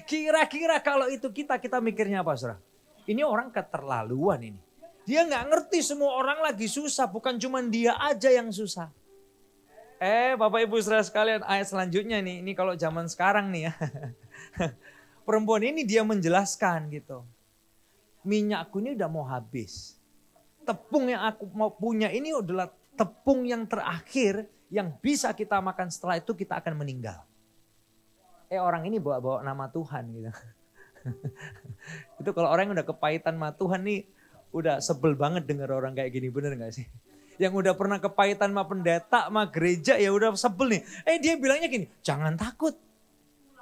Kira-kira kalau itu kita mikirnya apa saudara? Ini orang keterlaluan ini. Dia nggak ngerti semua orang lagi susah, bukan cuma dia aja yang susah. Bapak Ibu Saudara sekalian, ayat selanjutnya nih, ini kalau zaman sekarang nih ya. Perempuan ini dia menjelaskan gitu. Minyakku ini udah mau habis. Tepung yang aku mau punya ini adalah tepung yang terakhir yang bisa kita makan, setelah itu kita akan meninggal. Orang ini bawa-bawa nama Tuhan gitu. Itu kalau orang yang udah kepahitan sama Tuhan nih, udah sebel banget dengar orang kayak gini, bener gak sih? Yang udah pernah kepahitan sama pendeta, sama gereja ya udah sebel nih. Dia bilangnya gini, jangan takut.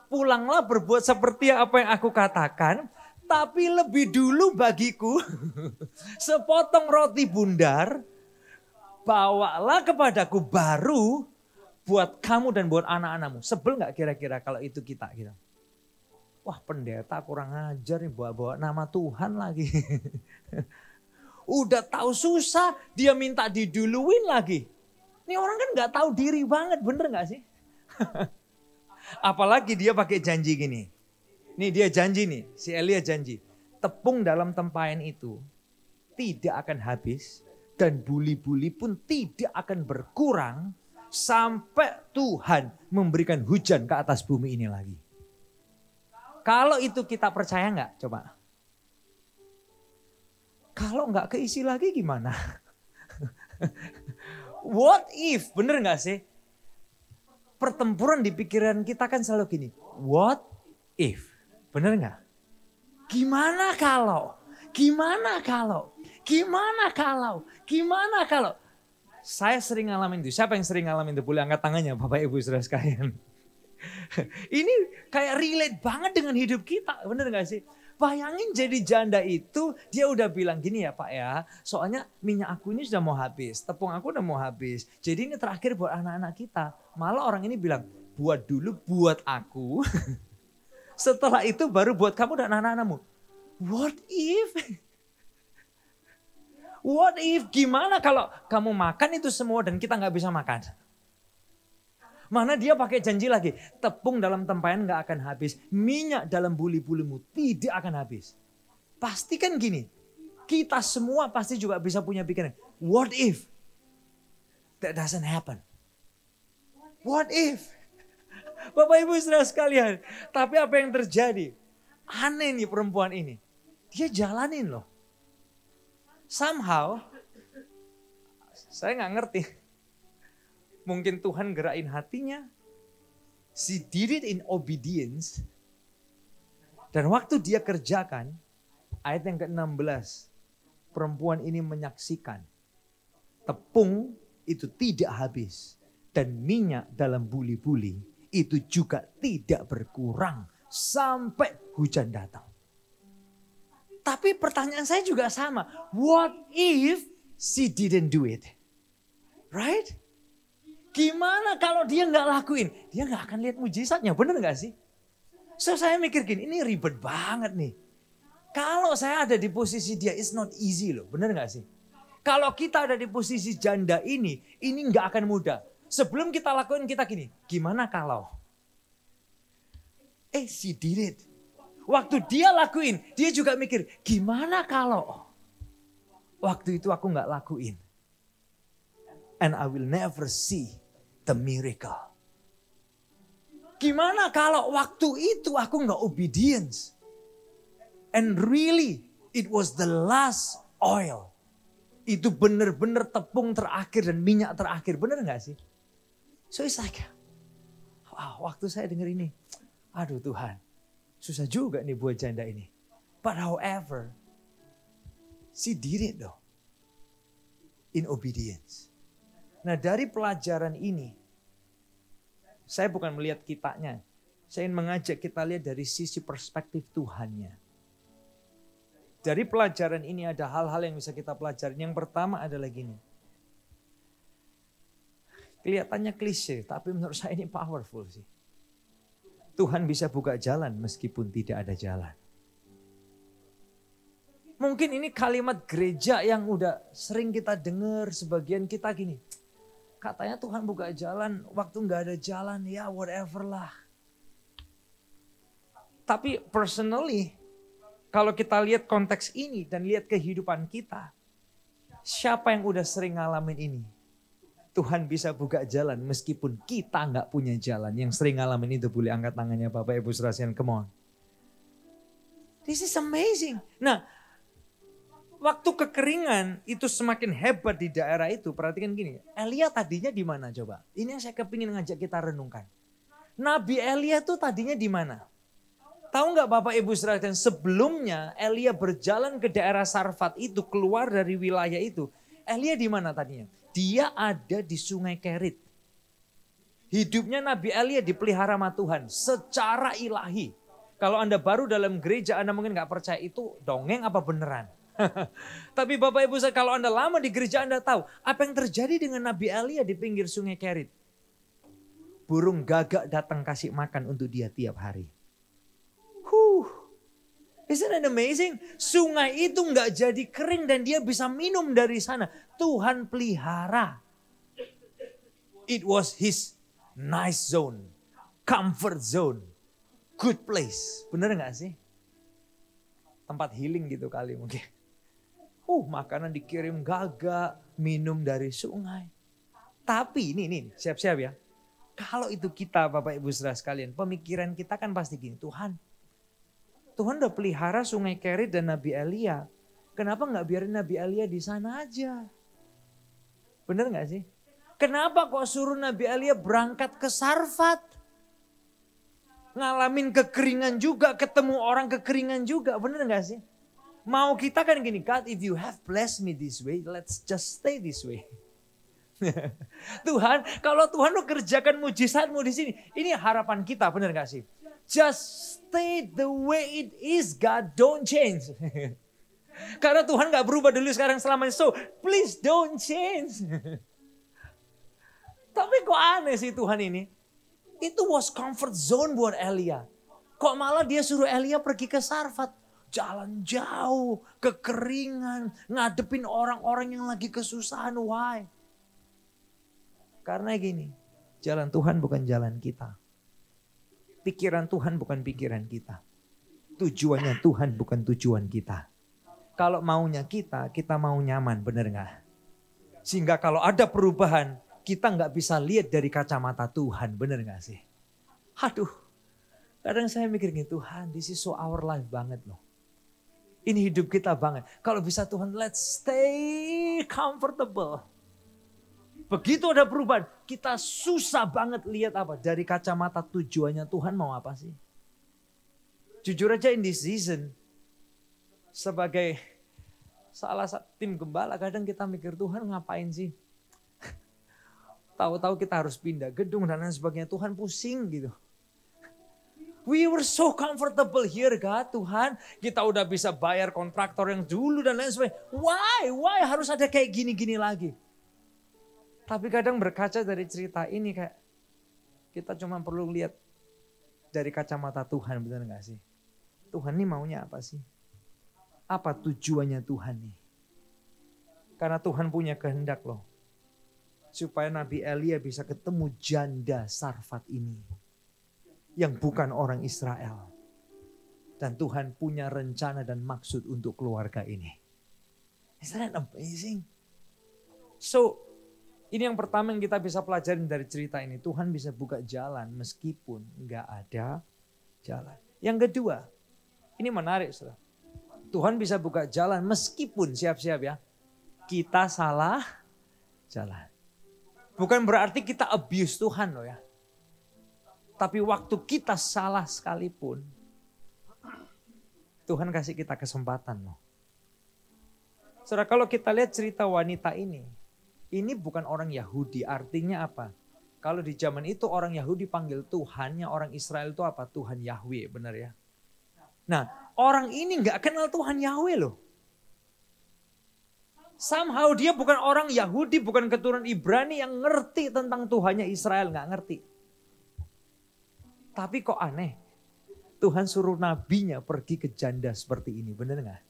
Pulanglah berbuat seperti apa yang aku katakan. Tapi lebih dulu bagiku sepotong roti bundar. Bawalah kepadaku baru buat kamu dan buat anak-anakmu. Sebel gak kira-kira kalau itu kita gitu? Wah pendeta kurang ajar nih bawa-bawa nama Tuhan lagi. Udah tahu susah dia minta diduluin lagi. Ini orang kan gak tahu diri banget, bener gak sih? Apalagi dia pakai janji gini. Nih dia janji nih, si Elia janji. Tepung dalam tempayan itu tidak akan habis dan buli-buli pun tidak akan berkurang sampai Tuhan memberikan hujan ke atas bumi ini lagi. Kalau itu kita percaya nggak? Coba. Kalau nggak keisi lagi gimana? What if? Bener nggak sih? Pertempuran di pikiran kita kan selalu gini. What if? Bener nggak? Gimana kalau? Gimana kalau? Gimana kalau? Gimana kalau? Saya sering ngalamin itu. Siapa yang sering ngalamin itu? Boleh angkat tangannya Bapak Ibu Saudara sekalian. Ini kayak relate banget dengan hidup kita. Bener gak sih? Bayangin jadi janda itu dia udah bilang gini ya Pak ya. Soalnya minyak aku ini sudah mau habis. Tepung aku udah mau habis. Jadi ini terakhir buat anak-anak kita. Malah orang ini bilang buat dulu buat aku. Setelah itu baru buat kamu dan anak-anakmu. What if? What if? Gimana kalau kamu makan itu semua dan kita gak bisa makan? Mana dia pakai janji lagi, tepung dalam tempayan nggak akan habis, minyak dalam buli-bulimu tidak akan habis. Pasti kan gini, kita semua pasti juga bisa punya pikiran, what if that doesn't happen? What if? Bapak Ibu saudara sekalian, tapi apa yang terjadi? Aneh nih perempuan ini, dia jalanin loh. Somehow, saya nggak ngerti. Mungkin Tuhan gerakin hatinya. She did it in obedience. Dan waktu dia kerjakan, ayat yang ke-16. Perempuan ini menyaksikan. Tepung itu tidak habis. Dan minyak dalam buli-buli itu juga tidak berkurang. Sampai hujan datang. Tapi pertanyaan saya juga sama. What if she didn't do it? Right? Gimana kalau dia nggak lakuin? Dia nggak akan lihat mujizatnya, bener nggak sih? So saya mikir gini, ini ribet banget nih. Kalau saya ada di posisi dia, it's not easy loh, bener nggak sih? Kalau kita ada di posisi janda ini nggak akan mudah. Sebelum kita lakuin kita gini, gimana kalau? She did it. Waktu dia lakuin, dia juga mikir, gimana kalau? Waktu itu aku nggak lakuin. And I will never see the miracle. Gimana kalau waktu itu aku nggak obedience? And really, it was the last oil. Itu benar-benar tepung terakhir dan minyak terakhir. Benar nggak sih? So it's like, waktu saya dengar ini, aduh Tuhan, susah juga nih buat janda ini. But however, she did it though. In obedience. Nah dari pelajaran ini, saya bukan melihat kitanya. Saya ingin mengajak kita lihat dari sisi perspektif Tuhannya. Dari pelajaran ini ada hal-hal yang bisa kita pelajari. Yang pertama adalah gini. Kelihatannya klise, tapi menurut saya ini powerful sih. Tuhan bisa buka jalan meskipun tidak ada jalan. Mungkin ini kalimat gereja yang udah sering kita dengar, sebagian kita gini. Katanya Tuhan buka jalan, waktu nggak ada jalan, ya whatever lah. Tapi personally, kalau kita lihat konteks ini dan lihat kehidupan kita, siapa yang udah sering ngalamin ini? Tuhan bisa buka jalan meskipun kita nggak punya jalan. Yang sering ngalamin itu boleh angkat tangannya Bapak Ibu Saudara, come on. This is amazing. Nah, waktu kekeringan itu semakin hebat di daerah itu. Perhatikan gini, Elia tadinya di mana coba? Ini yang saya kepingin ngajak kita renungkan. Nabi Elia tuh tadinya di mana? Tahu nggak Bapak Ibu Saudara, sebelumnya Elia berjalan ke daerah Sarfat itu, keluar dari wilayah itu. Elia di mana tadinya? Dia ada di Sungai Kerit. Hidupnya Nabi Elia dipelihara sama Tuhan secara ilahi. Kalau Anda baru dalam gereja, Anda mungkin nggak percaya itu dongeng apa beneran. Tapi Bapak Ibu, kalau Anda lama di gereja, Anda tahu apa yang terjadi dengan Nabi Elia di pinggir Sungai Kerit. Burung gagak datang kasih makan untuk dia tiap hari. Isn't it amazing? Sungai itu nggak jadi kering dan dia bisa minum dari sana. Tuhan pelihara. It was his nice zone, comfort zone, good place. Bener nggak sih? Tempat healing gitu kali mungkin. Makanan dikirim gagak, minum dari sungai. Tapi ini siap-siap ya. Kalau itu kita Bapak Ibu Saudara sekalian, pemikiran kita kan pasti gini, Tuhan udah pelihara Sungai Kerit dan Nabi Elia. Kenapa nggak biarin Nabi Elia di sana aja? Bener nggak sih? Kenapa kok suruh Nabi Elia berangkat ke Sarfat? Ngalamin kekeringan juga, ketemu orang kekeringan juga, bener nggak sih? Mau kita kan gini, God if you have blessed me this way, let's just stay this way. Tuhan, kalau Tuhan lo kerjakan mujizatmu di sini, ini harapan kita, bener gak sih? Just stay the way it is, God, don't change. Karena Tuhan gak berubah dulu sekarang selamanya, so please don't change. Tapi kok aneh sih Tuhan ini? Itu was comfort zone buat Elia. Kok malah dia suruh Elia pergi ke Sarfat? Jalan jauh, kekeringan, ngadepin orang-orang yang lagi kesusahan, why? Karena gini, Jalan Tuhan bukan jalan kita. Pikiran Tuhan bukan pikiran kita. Tujuannya Tuhan bukan tujuan kita. Kalau maunya kita mau nyaman, bener nggak? Sehingga kalau ada perubahan, kita nggak bisa lihat dari kacamata Tuhan, bener nggak sih? Aduh, kadang saya mikir gini, Tuhan, this is so our life banget loh. Ini hidup kita banget. Kalau bisa Tuhan, let's stay comfortable. Begitu ada perubahan, kita susah banget lihat apa. Dari kacamata tujuannya Tuhan mau apa sih. Jujur aja in this season, sebagai salah satu tim gembala, kadang kita mikir Tuhan ngapain sih. Tahu-tahu kita harus pindah gedung dan lain sebagainya. Tuhan pusing gitu. We were so comfortable here God, Tuhan. Kita udah bisa bayar kontraktor yang dulu dan lain sebagainya. Why harus ada kayak gini-gini lagi? Tapi kadang berkaca dari cerita ini kayak kita cuma perlu lihat dari kacamata Tuhan, benar gak sih? Tuhan ini maunya apa sih? Apa tujuannya Tuhan nih? Karena Tuhan punya kehendak loh. Supaya Nabi Elia bisa ketemu janda Sarfat ini. Yang bukan orang Israel. Dan Tuhan punya rencana dan maksud untuk keluarga ini. Isn't that amazing? So, ini yang pertama yang kita bisa pelajarin dari cerita ini. Tuhan bisa buka jalan meskipun nggak ada jalan. Yang kedua, ini menarik saudara. Tuhan bisa buka jalan meskipun, siap-siap ya, kita salah jalan. Bukan berarti kita abuse Tuhan loh ya. Tapi waktu kita salah sekalipun, Tuhan kasih kita kesempatan loh. Saudara, kalau kita lihat cerita wanita ini bukan orang Yahudi, artinya apa? Kalau di zaman itu orang Yahudi panggil Tuhannya, orang Israel itu apa? Tuhan Yahweh, benar ya? Nah, orang ini nggak kenal Tuhan Yahweh loh. Somehow dia bukan orang Yahudi, bukan keturunan Ibrani yang ngerti tentang Tuhannya Israel, nggak ngerti. Tapi kok aneh, Tuhan suruh nabinya pergi ke janda seperti ini, benar nggak?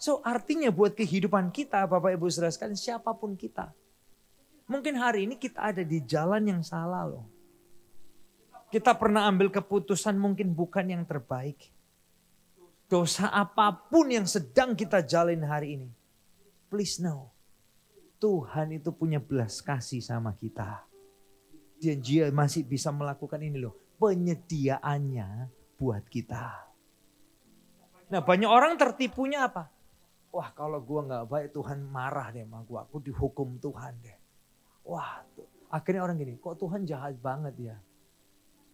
So artinya buat kehidupan kita Bapak Ibu Saudara sekalian, siapapun kita. Mungkin hari ini kita ada di jalan yang salah loh. Kita pernah ambil keputusan mungkin bukan yang terbaik. Dosa apapun yang sedang kita jalin hari ini. Please know, Tuhan itu punya belas kasih sama kita. Dan dia masih bisa melakukan ini loh, penyediaannya buat kita. Nah banyak orang tertipunya apa? Wah kalau gue gak baik Tuhan marah deh sama gue. Aku dihukum Tuhan deh. Wah akhirnya orang gini, kok Tuhan jahat banget ya?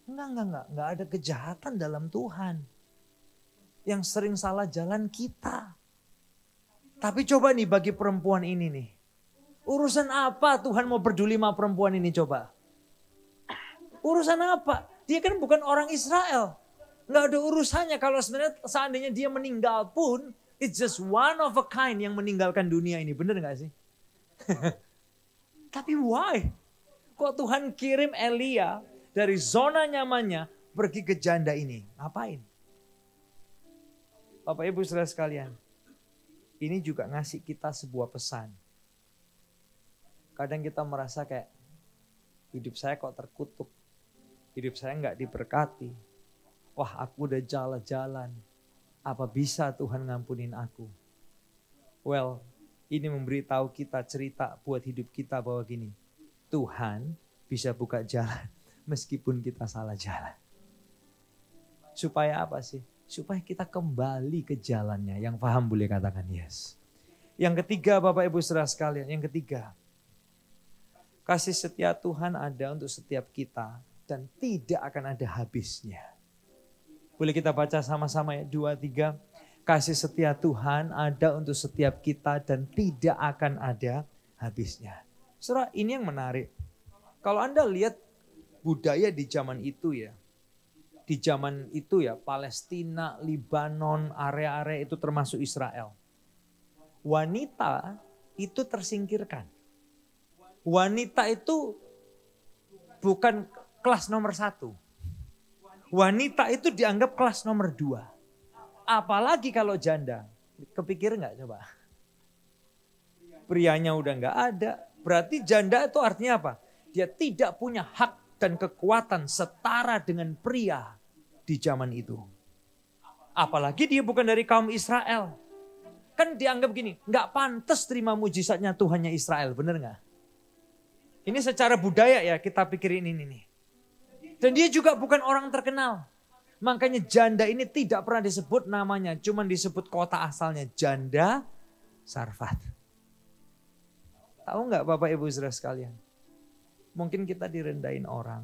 Enggak ada kejahatan dalam Tuhan. Yang sering salah jalan kita. Tapi coba nih bagi perempuan ini nih. Urusan apa Tuhan mau peduli sama perempuan ini coba? Urusan apa? Dia kan bukan orang Israel. Gak ada urusannya kalau seandainya dia meninggal pun. It's just one of a kind yang meninggalkan dunia ini. Bener gak sih? Tapi why? Kok Tuhan kirim Elia dari zona nyamannya pergi ke janda ini? Ngapain? Bapak Ibu Saudara sekalian. Ini juga ngasih kita sebuah pesan. Kadang kita merasa kayak hidup saya kok terkutuk. Hidup saya gak diberkati. Wah aku udah jalan-jalan. Apa bisa Tuhan ngampunin aku? Well, ini memberitahu kita cerita buat hidup kita bahwa gini. Tuhan bisa buka jalan meskipun kita salah jalan. Supaya apa sih? Supaya kita kembali ke jalannya. Yang paham boleh katakan yes. Yang ketiga Bapak Ibu Saudara sekalian. Yang ketiga. Kasih setia Tuhan ada untuk setiap kita. Dan tidak akan ada habisnya. Boleh kita baca sama-sama ya, 2, 3. Kasih setia Tuhan ada untuk setiap kita dan tidak akan ada habisnya. Saudara, ini yang menarik. Kalau Anda lihat budaya di zaman itu ya. Di zaman itu ya, Palestina, Libanon, area-area itu termasuk Israel. Wanita itu tersingkirkan. Wanita itu bukan kelas nomor 1. Wanita itu dianggap kelas nomor 2. Apalagi kalau janda. Kepikir nggak coba? Prianya udah nggak ada. Berarti janda itu artinya apa? Dia tidak punya hak dan kekuatan setara dengan pria di zaman itu. Apalagi dia bukan dari kaum Israel. Kan dianggap gini, nggak pantas terima mujizatnya Tuhannya Israel, bener nggak? Ini secara budaya ya kita pikirin ini nih. Dan dia juga bukan orang terkenal. Makanya janda ini tidak pernah disebut namanya, cuman disebut kota asalnya, Janda Sarfat. Tahu nggak Bapak Ibu Saudara sekalian? Mungkin kita direndahin orang.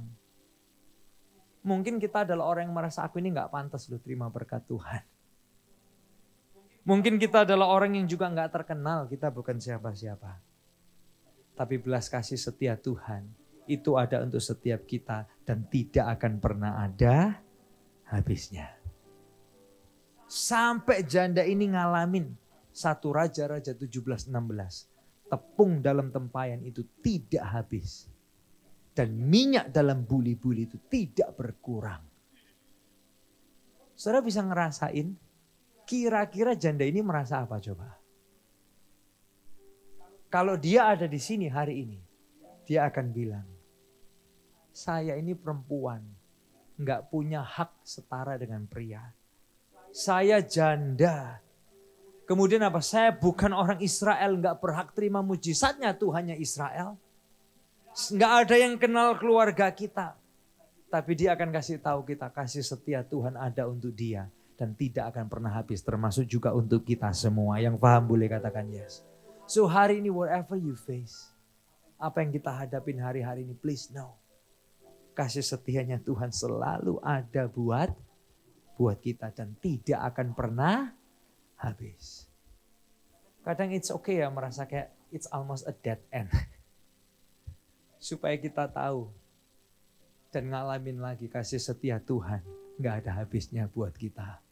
Mungkin kita adalah orang yang merasa aku ini nggak pantas loh terima berkat Tuhan. Mungkin kita adalah orang yang juga nggak terkenal, kita bukan siapa-siapa. Tapi belas kasih setia Tuhan itu ada untuk setiap kita dan tidak akan pernah ada habisnya. Sampai janda ini ngalamin 1 Raja-Raja 17-16. Tepung dalam tempayan itu tidak habis. Dan minyak dalam buli-buli itu tidak berkurang. Saudara bisa ngerasain, kira-kira janda ini merasa apa coba? Kalau dia ada di sini hari ini, dia akan bilang, saya ini perempuan, nggak punya hak setara dengan pria. Saya janda. Kemudian apa? Saya bukan orang Israel, nggak berhak terima mujizatnya Tuhannya Israel. Nggak ada yang kenal keluarga kita. Tapi dia akan kasih tahu kita, kasih setia Tuhan ada untuk dia. Dan tidak akan pernah habis, termasuk juga untuk kita semua. Yang paham boleh katakan yes. So hari ini whatever you face, apa yang kita hadapin hari-hari ini, please know. Kasih setianya Tuhan selalu ada buat kita dan tidak akan pernah habis. Kadang it's okay ya merasa kayak it's almost a dead end. Supaya kita tahu dan ngalamin lagi kasih setia Tuhan gak ada habisnya buat kita.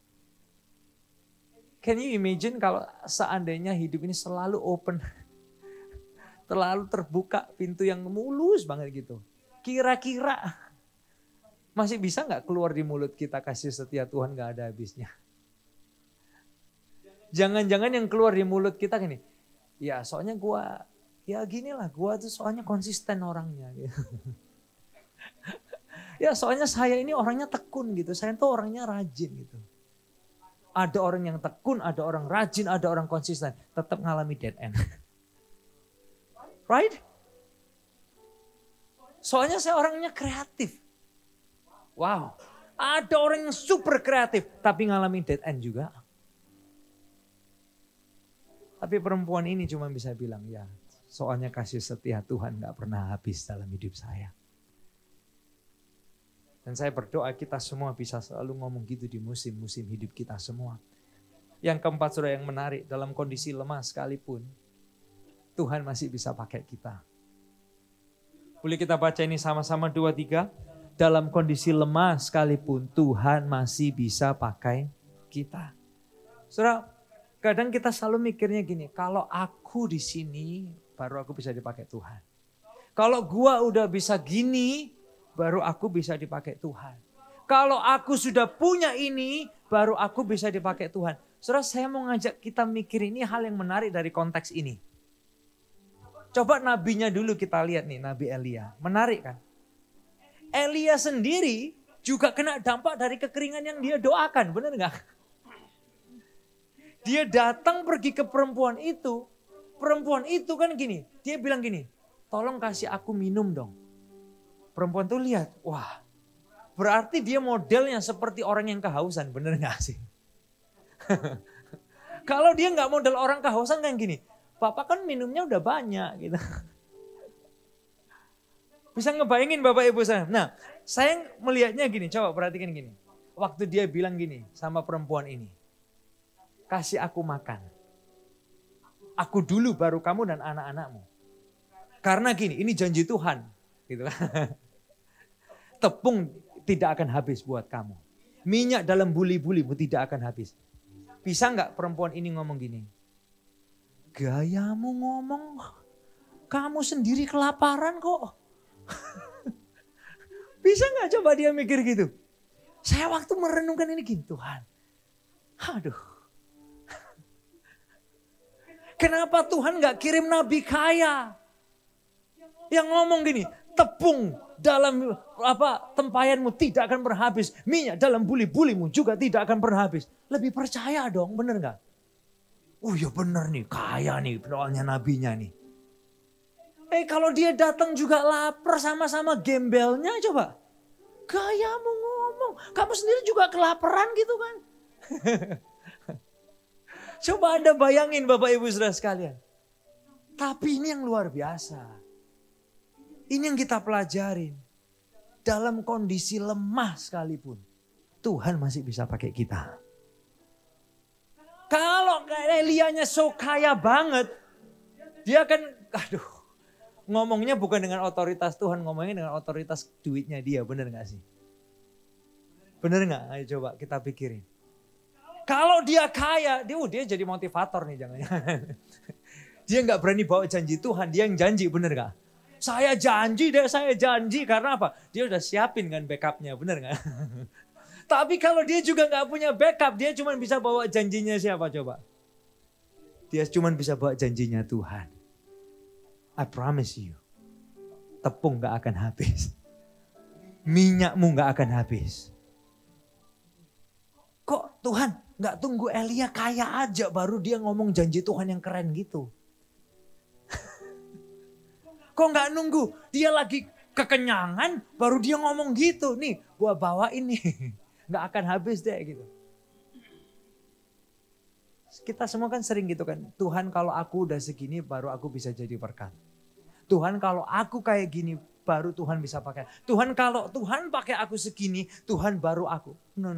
Can you imagine kalau seandainya hidup ini selalu open, terlalu terbuka, pintu yang mulus banget gitu. Kira-kira masih bisa gak keluar di mulut kita kasih setia Tuhan gak ada habisnya? Jangan-jangan yang keluar di mulut kita gini, ya soalnya gua, ya gini lah gua tuh soalnya konsisten orangnya. Gitu. Ya soalnya saya ini orangnya tekun gitu, saya tuh orangnya rajin gitu. Ada orang yang tekun, ada orang rajin, ada orang konsisten, tetap ngalami dead end. Right? Soalnya saya orangnya kreatif. Wow, ada orang yang super kreatif tapi ngalamin dead end juga. Tapi perempuan ini cuma bisa bilang, ya soalnya kasih setia Tuhan gak pernah habis dalam hidup saya. Dan saya berdoa kita semua bisa selalu ngomong gitu di musim-musim hidup kita semua. Yang keempat saudara yang menarik, dalam kondisi lemah sekalipun, Tuhan masih bisa pakai kita. Boleh kita baca ini sama-sama 2-3. Dalam kondisi lemah sekalipun, Tuhan masih bisa pakai kita. Saudara, kadang kita selalu mikirnya gini, kalau aku di sini baru aku bisa dipakai Tuhan. Kalau gua udah bisa gini, baru aku bisa dipakai Tuhan. Kalau aku sudah punya ini, baru aku bisa dipakai Tuhan. Saudara, saya mau ngajak kita mikir ini hal yang menarik dari konteks ini. Coba nabinya dulu kita lihat nih, Nabi Elia. Menarik kan? Elia sendiri juga kena dampak dari kekeringan yang dia doakan, benar nggak? Dia datang pergi ke perempuan itu kan gini, dia bilang gini, tolong kasih aku minum dong. Perempuan tuh lihat, wah berarti dia modelnya seperti orang yang kehausan, bener gak sih? Kalau dia gak model orang kehausan kan gini, Bapak kan minumnya udah banyak gitu. Bisa ngebayangin Bapak Ibu saya. Nah saya melihatnya gini, coba perhatikan gini. Waktu dia bilang gini sama perempuan ini, kasih aku makan. Aku dulu baru kamu dan anak-anakmu. Karena gini, ini janji Tuhan. Gitu. Tepung tidak akan habis buat kamu. Minyak dalam buli-bulimu tidak akan habis. Bisa nggak perempuan ini ngomong gini? Gayamu ngomong, kamu sendiri kelaparan kok. Bisa nggak coba dia mikir gitu? Saya waktu merenungkan ini gini, Tuhan. Aduh. Kenapa Tuhan gak kirim nabi kaya? Yang ngomong gini, tepung dalam tempayanmu tidak akan pernah habis. Minyak dalam buli-bulimu juga tidak akan pernah habis. Lebih percaya dong, bener gak? Oh ya bener nih, kaya nih doanya nabinya nih. Kalau dia datang juga lapar sama-sama gembelnya coba. Gayamu ngomong, kamu sendiri juga kelaparan gitu kan. Coba Anda bayangin Bapak Ibu Saudara sekalian. Tapi ini yang luar biasa. Ini yang kita pelajarin. Dalam kondisi lemah sekalipun, Tuhan masih bisa pakai kita. Kalau Elianya so kaya banget, dia kan, ngomongnya bukan dengan otoritas Tuhan, ngomongnya dengan otoritas duitnya dia, bener gak sih? Bener gak? Ayo coba kita pikirin. Kalau dia kaya, dia jadi motivator nih jangan-jangan. Dia gak berani bawa janji Tuhan, dia yang janji, bener gak? Saya janji karena apa? Dia udah siapin kan backupnya, bener gak? Tapi kalau dia juga gak punya backup, dia cuma bisa bawa janjinya siapa coba? Dia cuma bisa bawa janjinya Tuhan. I promise you, tepung gak akan habis. Minyakmu gak akan habis. Kok Tuhan gak tunggu Elia kaya aja baru dia ngomong janji Tuhan yang keren gitu? Kok gak nunggu dia lagi kekenyangan baru dia ngomong gitu? Nih gua bawa ini. Gak akan habis deh gitu. Kita semua kan sering gitu kan. Tuhan kalau aku udah segini baru aku bisa jadi berkat. Tuhan kalau aku kayak gini baru Tuhan bisa pakai. Tuhan kalau Tuhan pakai aku segini, Tuhan baru aku. No.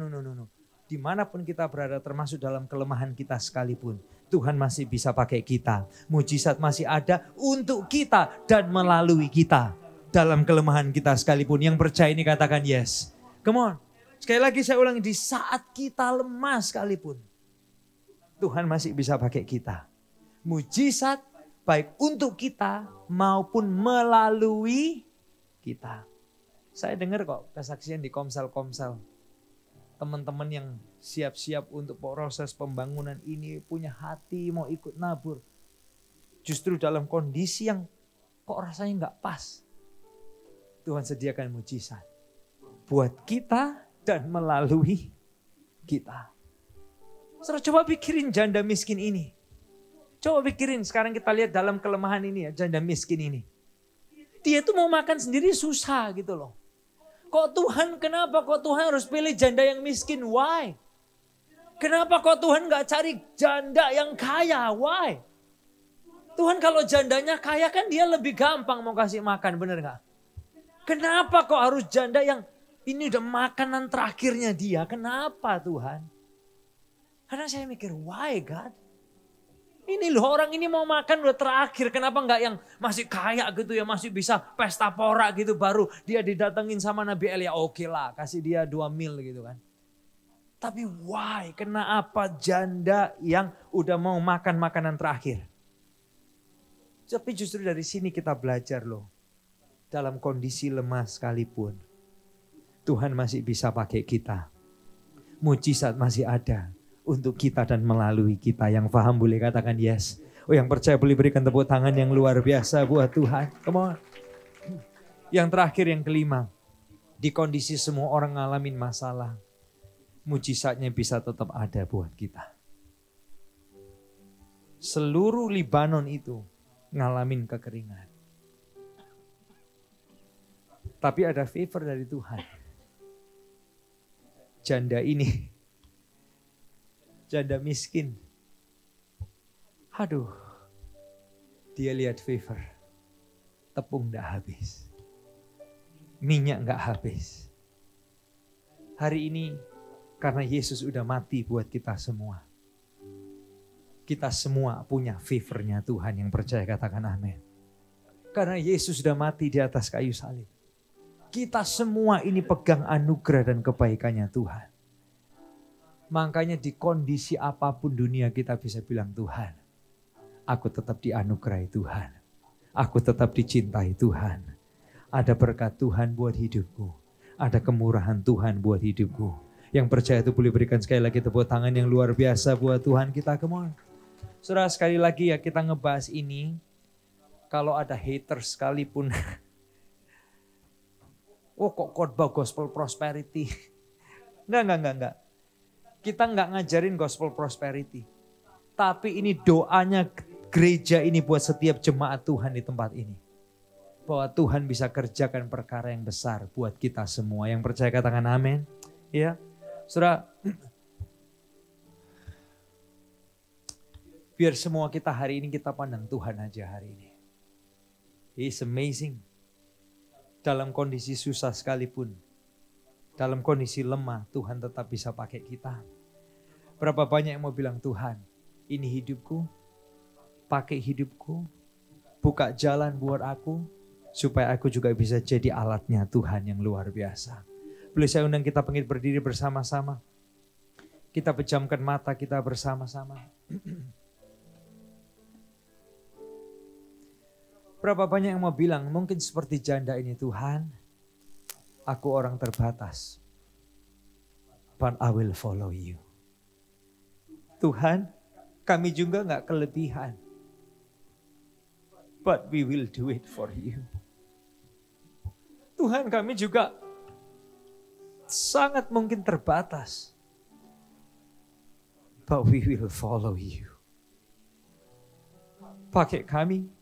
Dimanapun kita berada termasuk dalam kelemahan kita sekalipun. Tuhan masih bisa pakai kita. Mujizat masih ada untuk kita dan melalui kita. Dalam kelemahan kita sekalipun. Yang percaya ini katakan yes. Come on. Sekali lagi saya ulangi, di saat kita lemah sekalipun, Tuhan masih bisa pakai kita. Mujizat baik untuk kita maupun melalui kita. Saya dengar kok kesaksian di komsel-komsel. Teman-teman yang siap-siap untuk proses pembangunan ini, punya hati mau ikut nabur. Justru dalam kondisi yang kok rasanya gak pas. Tuhan sediakan mujizat buat kita dan melalui kita. Saudara coba pikirin janda miskin ini. Coba pikirin sekarang kita lihat dalam kelemahan ini ya, janda miskin ini. Dia tuh mau makan sendiri susah gitu loh. Kenapa kok Tuhan harus pilih janda yang miskin? Why? Kenapa kok Tuhan gak cari janda yang kaya? Why? Tuhan kalau jandanya kaya kan dia lebih gampang mau kasih makan, bener gak? Kenapa kok harus janda yang ini udah makanan terakhirnya dia? Kenapa Tuhan? Karena saya mikir, why God? Ini loh orang ini mau makan udah terakhir. Kenapa enggak yang masih kaya gitu ya. Masih bisa pesta pora gitu. Baru dia didatengin sama Nabi Elia. Oke lah kasih dia 2 mil gitu kan. Tapi why? Kenapa janda yang udah mau makan makanan terakhir? Tapi justru dari sini kita belajar loh. Dalam kondisi lemah sekalipun. Tuhan masih bisa pakai kita. Mujizat masih ada. Untuk kita dan melalui kita. Yang paham boleh katakan yes. Yang percaya boleh berikan tepuk tangan yang luar biasa buat Tuhan. Come on. Yang terakhir yang kelima. Di kondisi semua orang ngalamin masalah. Mujizatnya bisa tetap ada buat kita. Seluruh Libanon itu ngalamin kekeringan. Tapi ada favor dari Tuhan. Janda ini. Janda miskin. Aduh. Dia lihat favor. Tepung gak habis. Minyak gak habis. Hari ini karena Yesus udah mati buat kita semua. Kita semua punya favornya Tuhan, yang percaya katakan amin. Karena Yesus sudah mati di atas kayu salib. Kita semua ini pegang anugerah dan kebaikannya Tuhan. Makanya di kondisi apapun dunia kita bisa bilang Tuhan. Aku tetap dianugerahi Tuhan. Aku tetap dicintai Tuhan. Ada berkat Tuhan buat hidupku. Ada kemurahan Tuhan buat hidupku. Yang percaya itu boleh berikan sekali lagi tepuk tangan yang luar biasa buat Tuhan kita. Come on. Saudara sekali lagi ya kita ngebahas ini. Kalau ada haters sekalipun. Oh kok khotbah gospel prosperity. Enggak. Kita enggak ngajarin gospel prosperity. Tapi ini doanya gereja ini buat setiap jemaat Tuhan di tempat ini. Bahwa Tuhan bisa kerjakan perkara yang besar buat kita semua. Yang percaya katakan amin. Ya, saudara. Biar semua kita hari ini kita pandang Tuhan aja hari ini. It's amazing. Dalam kondisi susah sekalipun, dalam kondisi lemah, Tuhan tetap bisa pakai kita. Berapa banyak yang mau bilang, Tuhan, ini hidupku, pakai hidupku, buka jalan buat aku, supaya aku juga bisa jadi alatnya Tuhan yang luar biasa. Boleh saya undang kita pengen berdiri bersama-sama. Kita pejamkan mata kita bersama-sama. Berapa banyak yang mau bilang, mungkin seperti janda ini, Tuhan, aku orang terbatas, but I will follow you. Tuhan, kami juga gak kelebihan, but we will do it for you. Tuhan, kami juga sangat mungkin terbatas, but we will follow you. Pakai kami,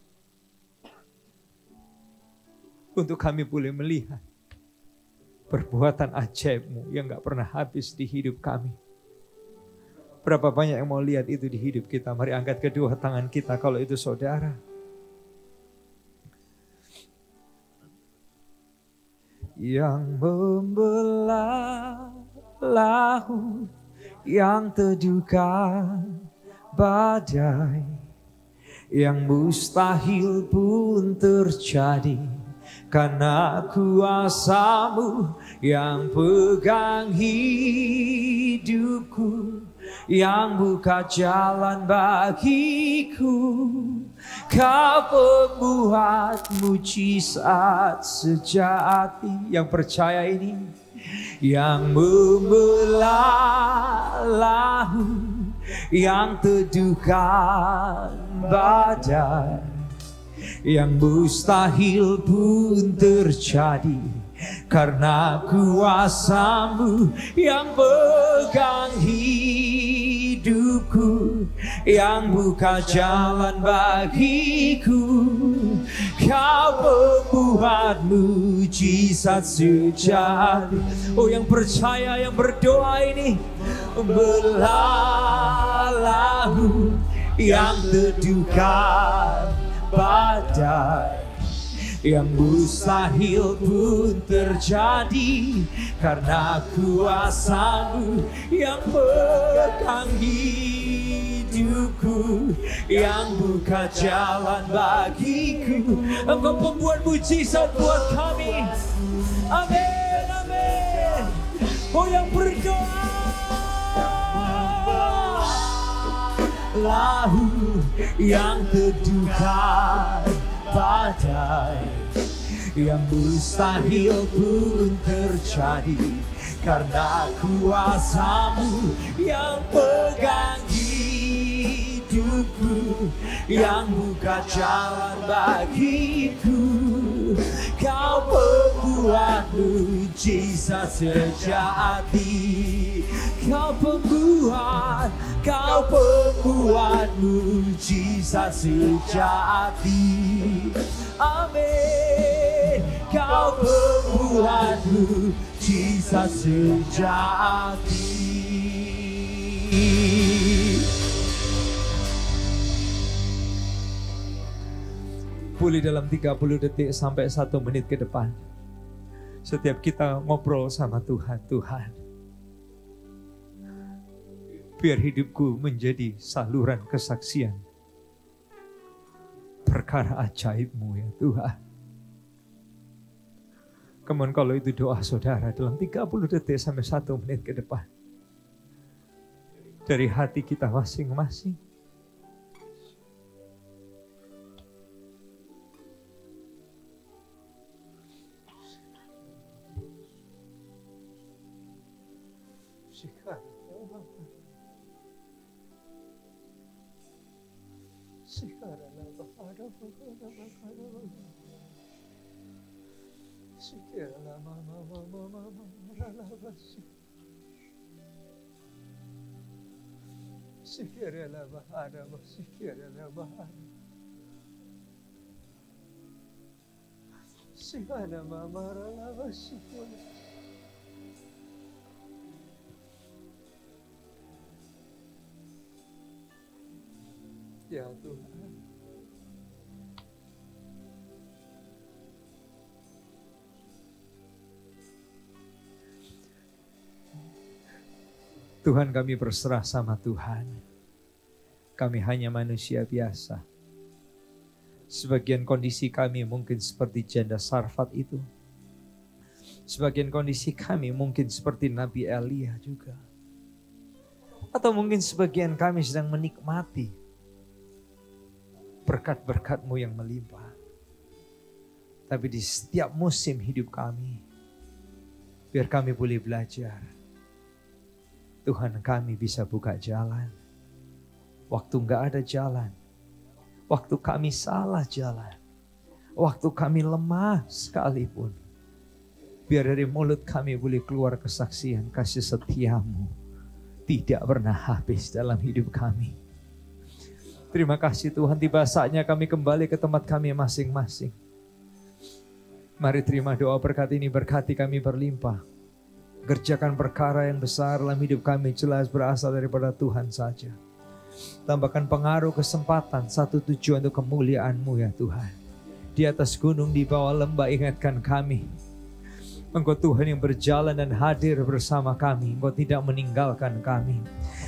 untuk kami boleh melihat perbuatan ajaib-Mu yang gak pernah habis di hidup kami. Berapa banyak yang mau lihat itu di hidup kita. Mari angkat kedua tangan kita kalau itu saudara. Yang membelah laut, yang teduhkan badai, yang mustahil pun terjadi. Karena kuasa-Mu yang pegang hidupku, yang buka jalan bagiku. Kau pembuat mujizat sejati. Yang percaya ini, yang membelah laut, yang teduhkan badai, yang mustahil pun terjadi. Karena kuasa-Mu yang pegang hidupku, yang buka jalan bagiku. Kau pembuat mujizat sejati. Oh, yang percaya, yang berdoa ini, belah laut, yang teduhkan badai, yang mustahil pun terjadi. Karena kuasa-Mu yang pegang hidupku, yang buka jalan bagiku. Engkau pembuat mujizat buat kami. Amin, amin. Oh, yang berdoa, laut yang teduhkan badai, yang mustahil pun terjadi. Karena kuasa-Mu yang pegang hidupku, yang buka jalan bagiku. Kau pembuat mujizat sejati. Kau pembuat mujizat sejati. Amin. Kau pembuat mujizat sejati. Pulih dalam 30 detik sampai 1 menit ke depan. Setiap kita ngobrol sama Tuhan, Tuhan, biar hidupku menjadi saluran kesaksian perkara ajaib-Mu ya Tuhan. Kemudian kalau itu doa saudara dalam 30 detik sampai 1 menit ke depan. Dari hati kita masing-masing. Ya Tuhan, Tuhan, kami berserah sama Tuhan. Kami hanya manusia biasa. Sebagian kondisi kami mungkin seperti janda Sarfat itu. Sebagian kondisi kami mungkin seperti Nabi Elia juga. Atau mungkin sebagian kami sedang menikmati berkat-berkat-Mu yang melimpah. Tapi di setiap musim hidup kami, biar kami boleh belajar. Tuhan, kami bisa buka jalan. Waktu enggak ada jalan. Waktu kami salah jalan. Waktu kami lemah sekalipun. Biar dari mulut kami boleh keluar kesaksian kasih setia-Mu. Tidak pernah habis dalam hidup kami. Terima kasih Tuhan, tiba saatnya kami kembali ke tempat kami masing-masing. Mari terima doa berkat ini, berkati kami berlimpah. Kerjakan perkara yang besar dalam hidup kami, jelas berasal daripada Tuhan saja. Tambahkan pengaruh, kesempatan, satu tujuan untuk kemuliaan-Mu ya Tuhan. Di atas gunung, di bawah lembah, ingatkan kami. Engkau Tuhan yang berjalan dan hadir bersama kami. Engkau tidak meninggalkan kami.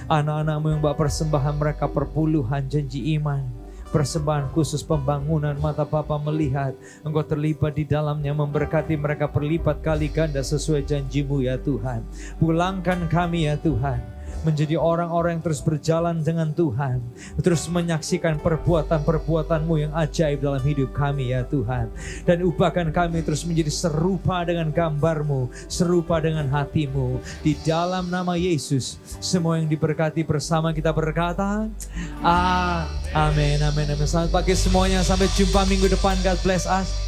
Anak-anak-Mu yang bawa persembahan mereka perpuluhan janji iman. Persembahan khusus pembangunan, mata Bapa melihat Engkau terlibat di dalamnya, memberkati mereka berlipat kali ganda sesuai janji-Mu ya Tuhan. Pulangkan kami ya Tuhan, menjadi orang-orang yang terus berjalan dengan Tuhan, terus menyaksikan perbuatan-perbuatan-Mu yang ajaib dalam hidup kami ya Tuhan. Dan ubahkan kami terus menjadi serupa dengan gambar-Mu, serupa dengan hati-Mu. Di dalam nama Yesus, semua yang diberkati bersama kita berkata, amin, amin, amin. Selamat pagi semuanya, sampai jumpa minggu depan. God bless us.